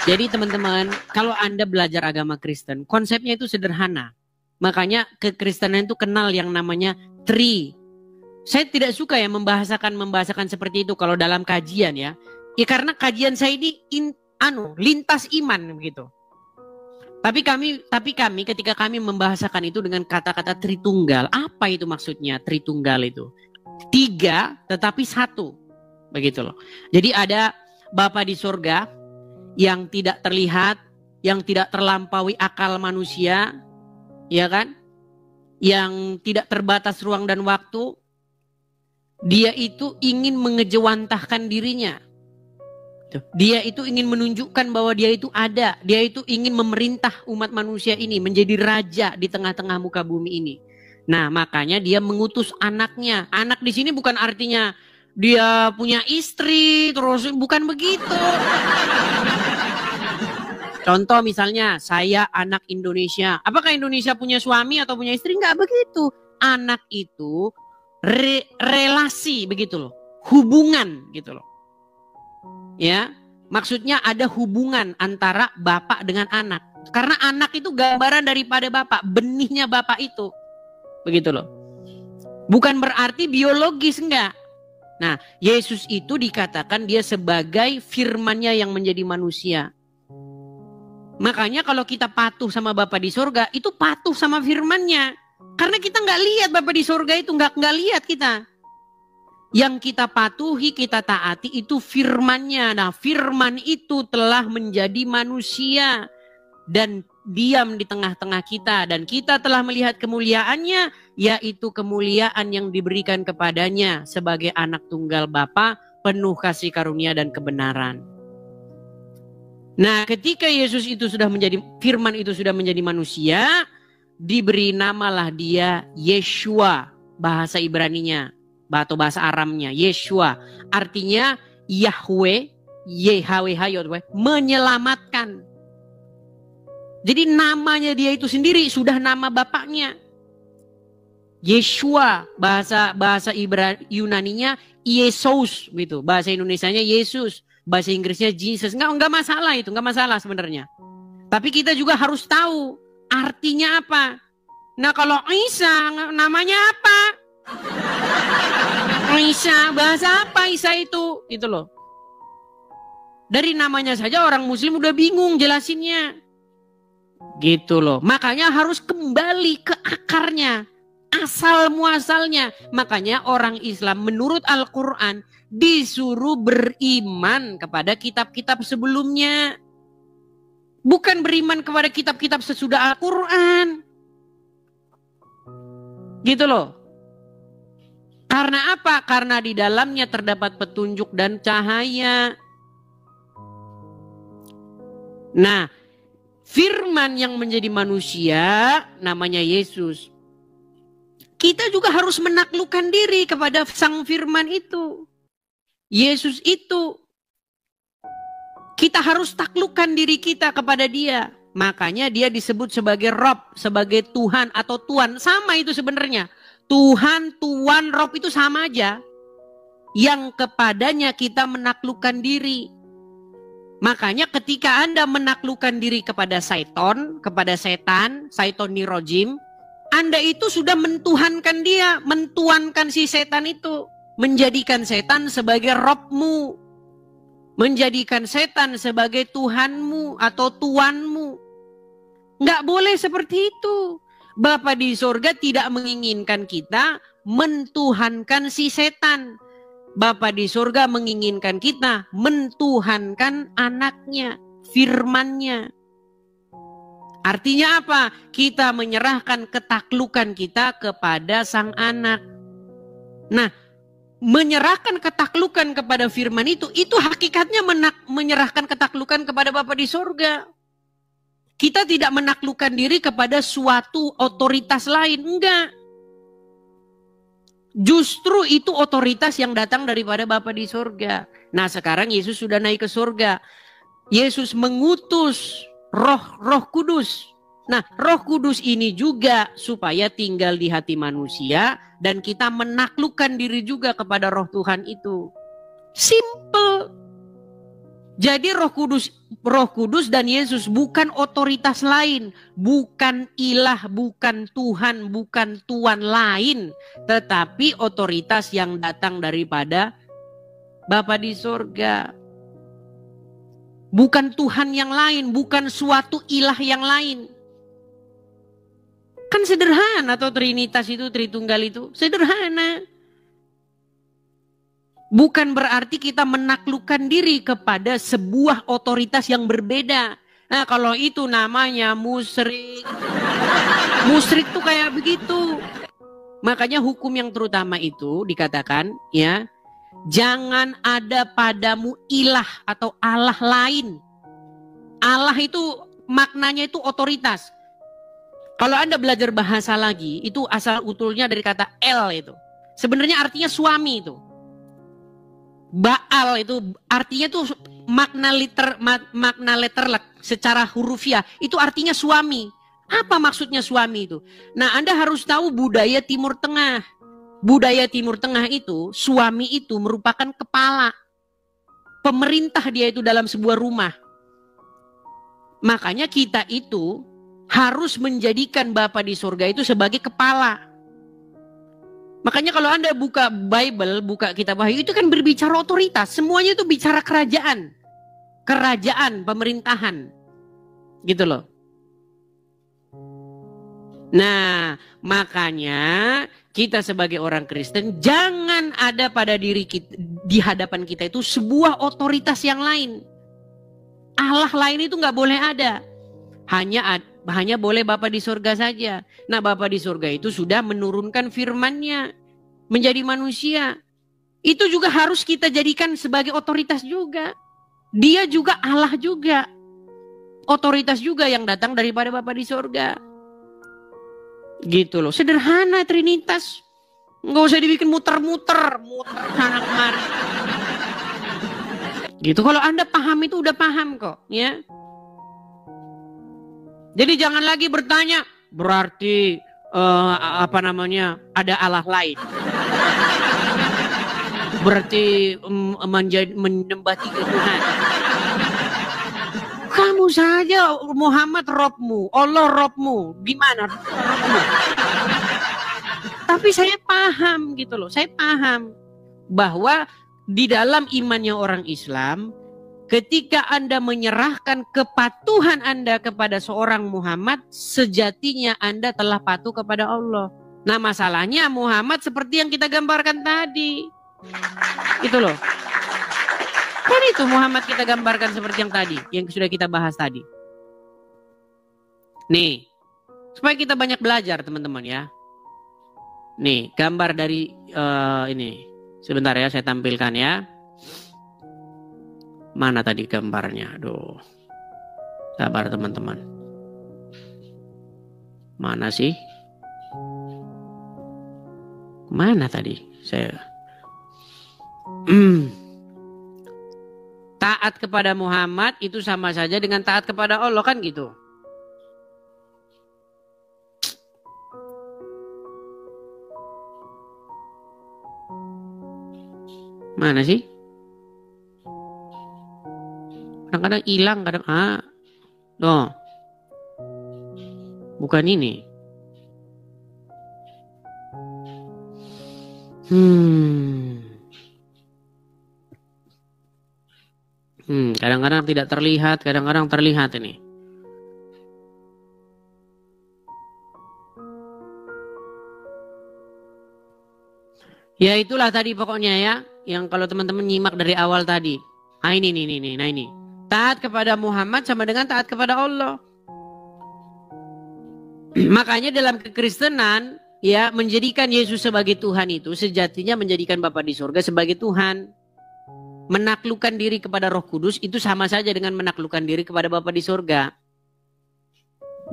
Jadi teman-teman, kalau Anda belajar agama Kristen, konsepnya itu sederhana. Makanya kekristenan itu kenal yang namanya tri. Saya tidak suka ya membahasakan seperti itu kalau dalam kajian ya. Ya karena kajian saya ini lintas iman begitu. Tapi kami ketika kami membahasakan itu dengan kata-kata Tritunggal, apa itu maksudnya Tritunggal itu? 3 tetapi 1. Begitu loh. Jadi ada Bapa di surga yang tidak terlihat, yang tidak terlampaui akal manusia, ya kan? Yang tidak terbatas ruang dan waktu. Dia itu ingin mengejawantahkan dirinya. Dia itu ingin menunjukkan bahwa dia itu ada. Dia itu ingin memerintah umat manusia ini menjadi raja di tengah-tengah muka bumi ini. Nah, makanya dia mengutus anaknya. Anak di sini bukan artinya dia punya istri, terus bukan begitu. Contoh misalnya, saya anak Indonesia. Apakah Indonesia punya suami atau punya istri? Enggak begitu. Anak itu relasi begitu loh. Hubungan gitu loh. Ya, maksudnya ada hubungan antara bapak dengan anak. Karena anak itu gambaran daripada bapak, benihnya bapak itu. Begitu loh. Bukan berarti biologis, enggak. Nah, Yesus itu dikatakan dia sebagai firman-Nya yang menjadi manusia. Makanya kalau kita patuh sama Bapa di surga, itu patuh sama firman-Nya. Karena kita nggak lihat Bapa di surga itu, nggak lihat kita. Yang kita patuhi, kita taati itu firman-Nya. Nah, firman itu telah menjadi manusia dan diam di tengah-tengah kita. Dan kita telah melihat kemuliaannya, yaitu kemuliaan yang diberikan kepadanya sebagai anak tunggal Bapa, penuh kasih karunia dan kebenaran. Nah, ketika Yesus itu sudah menjadi, firman itu sudah menjadi manusia, diberi namalah dia Yeshua, bahasa Ibraninya. Atau bahasa Aramnya, Yeshua. Artinya Yahweh, menyelamatkan. Jadi namanya dia itu sendiri sudah nama bapaknya. Yeshua, bahasa Yunaninya Yesus gitu. Bahasa Indonesianya Yesus, bahasa Inggrisnya Jesus. Enggak masalah itu, enggak masalah sebenarnya. Tapi kita juga harus tahu artinya apa. Nah, kalau Isa namanya apa? Isa, bahasa apa Isa itu? Gitu loh. Dari namanya saja orang muslim udah bingung jelasinnya. Gitu loh. Makanya harus kembali ke akarnya. Asal muasalnya. Makanya orang Islam menurut Al-Quran disuruh beriman kepada kitab-kitab sebelumnya. Bukan beriman kepada kitab-kitab sesudah Al-Quran. Gitu loh. Karena apa? Karena di dalamnya terdapat petunjuk dan cahaya. Nah, firman yang menjadi manusia namanya Yesus. Kita juga harus menaklukkan diri kepada sang firman itu. Yesus itu. Kita harus taklukkan diri kita kepada dia. Makanya dia disebut sebagai Rob, sebagai Tuhan atau Tuan. Sama itu sebenarnya. Tuhan, Tuan, Rob itu sama aja. Yang kepadanya kita menaklukkan diri. Makanya ketika Anda menaklukkan diri kepada Saiton, kepada setan, Saitoni Rojim, Anda itu sudah mentuhankan dia, mentuankan si setan itu. Menjadikan setan sebagai Robmu. Menjadikan setan sebagai Tuhanmu atau Tuanmu. Nggak boleh seperti itu. Bapa di sorga tidak menginginkan kita mentuhankan si setan. Bapa di sorga menginginkan kita mentuhankan anaknya, firmannya. Artinya apa? Kita menyerahkan ketaklukan kita kepada sang anak. Nah, menyerahkan ketaklukan kepada firman itu hakikatnya menyerahkan ketaklukan kepada Bapa di sorga. Kita tidak menaklukkan diri kepada suatu otoritas lain, enggak. Justru itu otoritas yang datang daripada Bapa di sorga. Nah, sekarang Yesus sudah naik ke sorga. Yesus mengutus Roh Kudus. Nah, Roh Kudus ini juga supaya tinggal di hati manusia dan kita menaklukkan diri juga kepada Roh Tuhan itu. Simple. Jadi Roh Kudus dan Yesus bukan otoritas lain, bukan ilah, bukan Tuhan, bukan Tuan lain, tetapi otoritas yang datang daripada Bapa di sorga. Bukan Tuhan yang lain, bukan suatu ilah yang lain. Kan sederhana atau Trinitas itu, Tritunggal itu, sederhana. Bukan berarti kita menaklukkan diri kepada sebuah otoritas yang berbeda. Nah, kalau itu namanya musyrik. Musyrik tuh kayak begitu. Makanya hukum yang terutama itu dikatakan, ya, jangan ada padamu ilah atau Allah lain. Allah itu maknanya itu otoritas. Kalau Anda belajar bahasa lagi, itu asal usulnya dari kata el itu. Sebenarnya artinya suami itu. Baal itu artinya tuh makna letterlek secara hurufiah itu artinya suami. Apa maksudnya suami itu? Nah, Anda harus tahu budaya Timur Tengah. Budaya Timur Tengah itu suami itu merupakan kepala. Pemerintah dia itu dalam sebuah rumah. Makanya kita itu harus menjadikan Bapa di surga itu sebagai kepala. Makanya kalau Anda buka Bible, buka kitab Wahyu itu kan berbicara otoritas. Semuanya itu bicara kerajaan. Kerajaan, pemerintahan. Gitu loh. Nah, makanya kita sebagai orang Kristen jangan ada pada diri kita, di hadapan kita itu sebuah otoritas yang lain. Allah lain itu nggak boleh ada. Hanya boleh Bapa di surga saja. Nah, Bapa di surga itu sudah menurunkan firman-Nya menjadi manusia. Itu juga harus kita jadikan sebagai otoritas juga. Dia juga Allah juga. Otoritas juga yang datang daripada Bapa di surga. Gitu loh. Sederhana Trinitas. Nggak usah dibikin muter-muter sana kemari. Gitu. Kalau Anda paham itu udah paham kok, ya. Jadi jangan lagi bertanya, berarti ada Allah lain. Berarti menyembah tiga Tuhan. Kamu saja Muhammad Robmu, Allah Robmu, gimana Robmu? Tapi saya paham gitu loh, saya paham bahwa di dalam imannya orang Islam, ketika Anda menyerahkan kepatuhan Anda kepada seorang Muhammad, sejatinya Anda telah patuh kepada Allah. Nah, masalahnya Muhammad seperti yang kita gambarkan tadi. Itu loh. Kan itu Muhammad kita gambarkan seperti yang tadi, yang sudah kita bahas tadi. Nih, supaya kita banyak belajar teman-teman ya. Nih, gambar dari ini. Sebentar ya, saya tampilkan ya. Mana tadi gambarnya? Aduh. Sabar teman-teman. Mana sih? Mana tadi? Saya taat kepada Muhammad itu sama saja dengan taat kepada Allah, kan gitu. Mana sih? Kadang-kadang hilang, kadang no. Bukan ini. Kadang-kadang tidak terlihat, kadang-kadang terlihat ini. Ya itulah tadi pokoknya ya, yang kalau teman-teman nyimak dari awal tadi. Nah ini. Taat kepada Muhammad sama dengan taat kepada Allah. Makanya dalam kekristenan ya, menjadikan Yesus sebagai Tuhan itu sejatinya menjadikan Bapa di surga sebagai Tuhan. Menaklukkan diri kepada Roh Kudus itu sama saja dengan menaklukkan diri kepada Bapa di surga.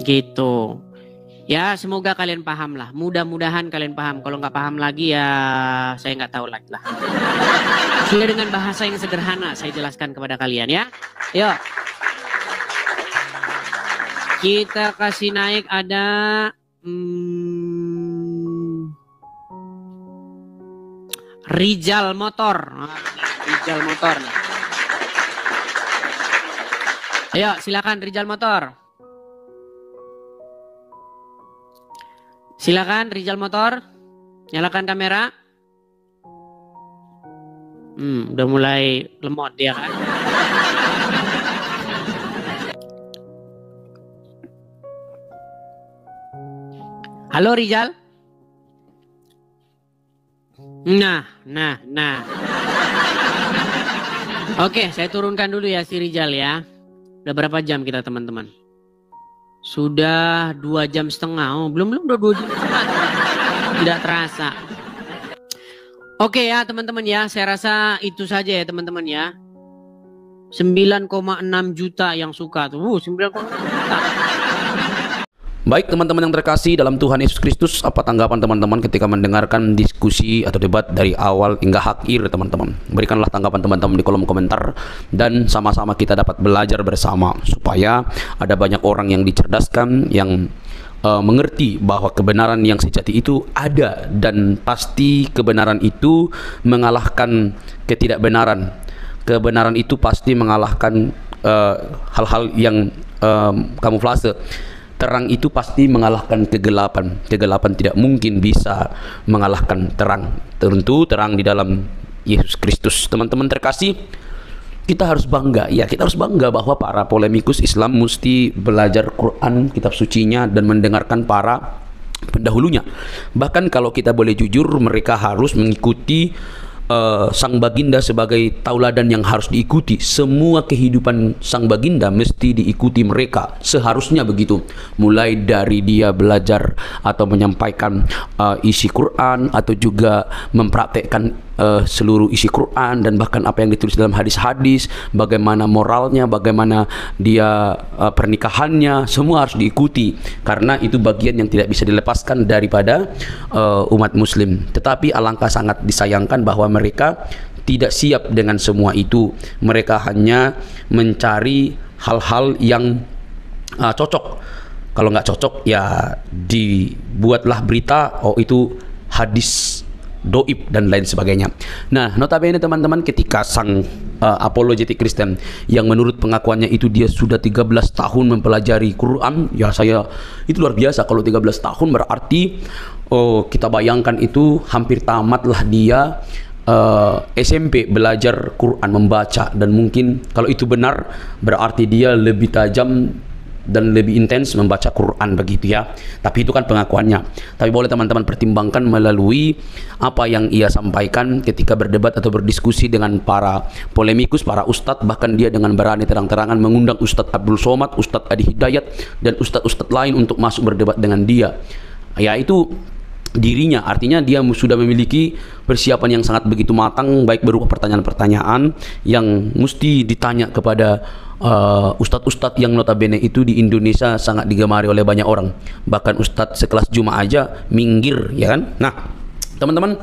Gitu. Ya semoga kalian paham lah. Mudah-mudahan kalian paham. Kalau nggak paham lagi ya saya nggak tahu lagi lah. Sudah dengan bahasa yang sederhana saya jelaskan kepada kalian ya. Yuk. Kita kasih naik ada Rijal Motor. Rijal Motor. Ayo silakan Rijal Motor. Silakan Rijal Motor. Nyalakan kamera. Udah mulai lemot dia kan. Halo Rijal. Nah. Oke, saya turunkan dulu ya si Rijal ya. Udah berapa jam kita teman-teman? Sudah 2 jam setengah. Oh, belum udah 2 jam setengah. Tidak terasa. Oke ya teman-teman ya, saya rasa itu saja ya teman-teman ya. 9,6 juta yang suka tuh. 9,6 juta. Baik teman-teman yang terkasih dalam Tuhan Yesus Kristus, apa tanggapan teman-teman ketika mendengarkan diskusi atau debat dari awal hingga akhir teman-teman? Berikanlah tanggapan teman-teman di kolom komentar dan sama-sama kita dapat belajar bersama supaya ada banyak orang yang dicerdaskan, yang mengerti bahwa kebenaran yang sejati itu ada dan pasti kebenaran itu mengalahkan ketidakbenaran. Kebenaran itu pasti mengalahkan hal-hal yang kamuflase. Terang itu pasti mengalahkan kegelapan. Kegelapan tidak mungkin bisa mengalahkan terang. Tentu terang di dalam Yesus Kristus. Teman-teman terkasih, kita harus bangga. Ya, kita harus bangga bahwa para polemikus Islam mesti belajar Quran, kitab sucinya, dan mendengarkan para pendahulunya. Bahkan kalau kita boleh jujur, mereka harus mengikuti sang baginda sebagai tauladan yang harus diikuti. Semua kehidupan sang baginda mesti diikuti mereka, seharusnya begitu. Mulai dari dia belajar atau menyampaikan isi Quran, atau juga mempraktekkan seluruh isi Quran, dan bahkan apa yang ditulis dalam hadis-hadis, bagaimana moralnya, bagaimana dia pernikahannya, semua harus diikuti karena itu bagian yang tidak bisa dilepaskan daripada umat muslim. Tetapi alangkah sangat disayangkan bahwa mereka tidak siap dengan semua itu. Mereka hanya mencari hal-hal yang cocok. Kalau nggak cocok ya dibuatlah berita, oh itu hadis doib dan lain sebagainya. Nah, notabene teman-teman, ketika sang apologetik Kristen yang menurut pengakuannya itu dia sudah 13 tahun mempelajari Quran, ya saya itu luar biasa. Kalau 13 tahun berarti kita bayangkan itu hampir tamatlah dia SMP belajar Quran, membaca, dan mungkin kalau itu benar berarti dia lebih tajam dan lebih intens membaca Quran begitu ya. Tapi itu kan pengakuannya. Tapi boleh teman-teman pertimbangkan melalui apa yang ia sampaikan ketika berdebat atau berdiskusi dengan para polemikus, para ustadz, bahkan dia dengan berani terang-terangan mengundang Ustadz Abdul Somad, Ustadz Adi Hidayat, dan ustadz-ustadz lain untuk masuk berdebat dengan dia. Ya, itu dirinya, artinya dia sudah memiliki persiapan yang sangat begitu matang, baik berupa pertanyaan-pertanyaan yang mesti ditanya kepada ustadz-ustadz yang notabene itu di Indonesia sangat digemari oleh banyak orang. Bahkan ustadz sekelas Juma aja minggir, ya kan? Nah, teman-teman,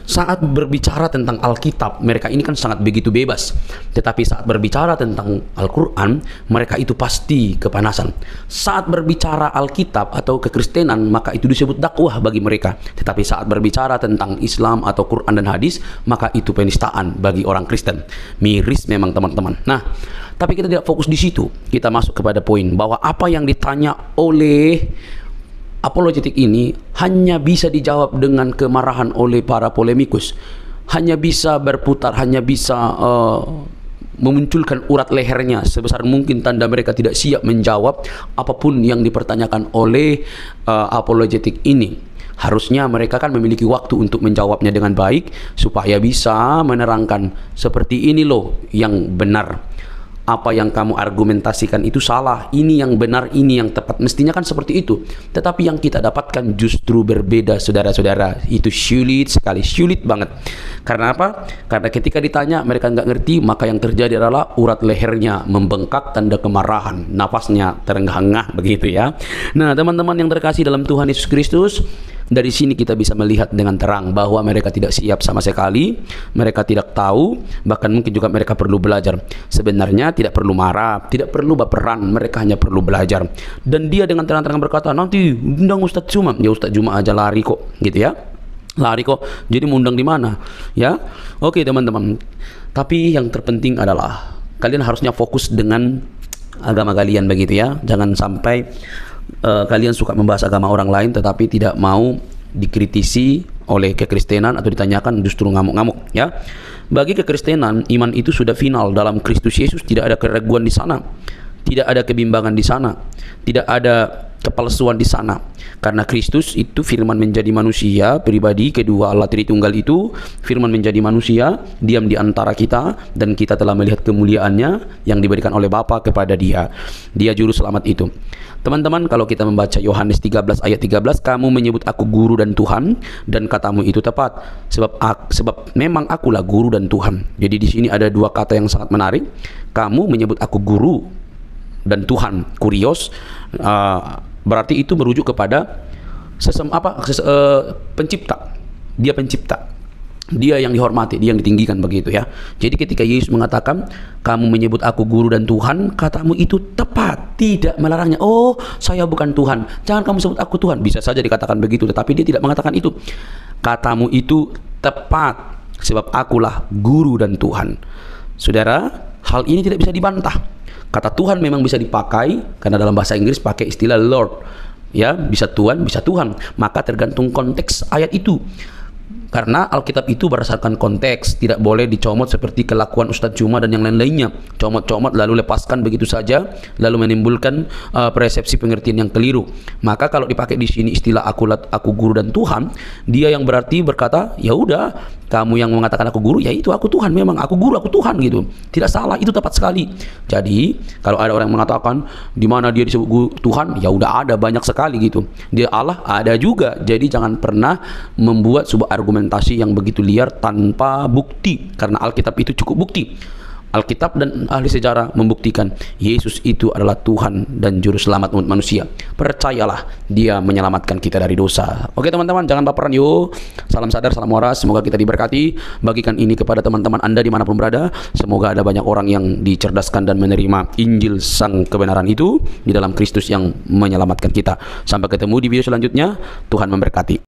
saat berbicara tentang Alkitab, mereka ini kan sangat begitu bebas. Tetapi saat berbicara tentang Al-Quran, mereka itu pasti kepanasan. Saat berbicara Alkitab atau kekristenan, maka itu disebut dakwah bagi mereka. Tetapi saat berbicara tentang Islam atau Quran dan hadis, maka itu penistaan bagi orang Kristen. Miris memang teman-teman. Nah, tapi kita tidak fokus di situ. Kita masuk kepada poin bahwa apa yang ditanya oleh apologetik ini hanya bisa dijawab dengan kemarahan oleh para polemikus, hanya bisa berputar, hanya bisa memunculkan urat lehernya sebesar mungkin, tanda mereka tidak siap menjawab apapun yang dipertanyakan oleh apologetik ini. Harusnya mereka kan memiliki waktu untuk menjawabnya dengan baik supaya bisa menerangkan seperti ini loh yang benar. Apa yang kamu argumentasikan itu salah, ini yang benar, ini yang tepat. Mestinya kan seperti itu. Tetapi yang kita dapatkan justru berbeda, saudara-saudara. Itu sulit sekali, sulit banget. Karena apa? Karena ketika ditanya mereka nggak ngerti, maka yang terjadi adalah urat lehernya membengkak, tanda kemarahan, nafasnya terengah-engah begitu ya. Nah, teman-teman yang terkasih dalam Tuhan Yesus Kristus, dari sini kita bisa melihat dengan terang bahwa mereka tidak siap sama sekali, mereka tidak tahu, bahkan mungkin juga mereka perlu belajar. Sebenarnya tidak perlu marah, tidak perlu baperan, mereka hanya perlu belajar. Dan dia dengan terang-terang berkata, nanti undang Ustadz Juma. Ya Ustadz Juma aja lari kok, gitu ya. Lari kok, jadi mau undang di mana? Ya, oke teman-teman. Tapi yang terpenting adalah kalian harusnya fokus dengan agama kalian begitu ya. Jangan sampai kalian suka membahas agama orang lain tetapi tidak mau dikritisi oleh kekristenan atau ditanyakan justru ngamuk-ngamuk ya. Bagi kekristenan, iman itu sudah final dalam Kristus Yesus, tidak ada keraguan di sana, tidak ada kebimbangan di sana, tidak ada kepalsuan di sana. Karena Kristus itu firman menjadi manusia, pribadi kedua Allah Tritunggal itu firman menjadi manusia, diam di antara kita, dan kita telah melihat kemuliaannya yang diberikan oleh Bapa kepada dia. Dia juru selamat itu. Teman-teman, kalau kita membaca Yohanes 13 ayat 13, kamu menyebut aku guru dan Tuhan, dan katamu itu tepat, sebab memang akulah guru dan Tuhan. Jadi di sini ada dua kata yang sangat menarik. Kamu menyebut aku guru dan Tuhan, kurios, berarti itu merujuk kepada pencipta. Dia pencipta, dia yang dihormati, dia yang ditinggikan begitu ya. Jadi ketika Yesus mengatakan kamu menyebut aku guru dan Tuhan, katamu itu tepat, tidak melarangnya. Oh, saya bukan Tuhan, jangan kamu sebut aku Tuhan. Bisa saja dikatakan begitu, tetapi dia tidak mengatakan itu. Katamu itu tepat, sebab akulah guru dan Tuhan. Saudara, hal ini tidak bisa dibantah. Kata Tuhan memang bisa dipakai, karena dalam bahasa Inggris pakai istilah Lord. Ya, bisa Tuhan, bisa Tuhan. Maka tergantung konteks ayat itu. Karena Alkitab itu berdasarkan konteks, tidak boleh dicomot seperti kelakuan Ustadz Juma dan yang lain-lainnya. Comot-comot lalu lepaskan begitu saja, lalu menimbulkan persepsi pengertian yang keliru. Maka kalau dipakai di sini istilah aku guru dan Tuhan, dia yang berarti berkata, ya udah, kamu yang mengatakan aku guru, ya itu aku Tuhan, memang aku guru, aku Tuhan gitu. Tidak salah, itu tepat sekali. Jadi kalau ada orang yang mengatakan di mana dia disebut guru Tuhan, ya udah ada banyak sekali gitu. Dia Allah ada juga. Jadi jangan pernah membuat sebuah argumentasi yang begitu liar tanpa bukti, karena Alkitab itu cukup bukti. Alkitab dan ahli sejarah membuktikan Yesus itu adalah Tuhan dan Juru Selamat umat manusia. Percayalah, Dia menyelamatkan kita dari dosa. Oke teman-teman, jangan baperan yuk. Salam sadar, salam waras. Semoga kita diberkati. Bagikan ini kepada teman-teman Anda dimanapun berada. Semoga ada banyak orang yang dicerdaskan dan menerima Injil sang kebenaran itu di dalam Kristus yang menyelamatkan kita. Sampai ketemu di video selanjutnya. Tuhan memberkati.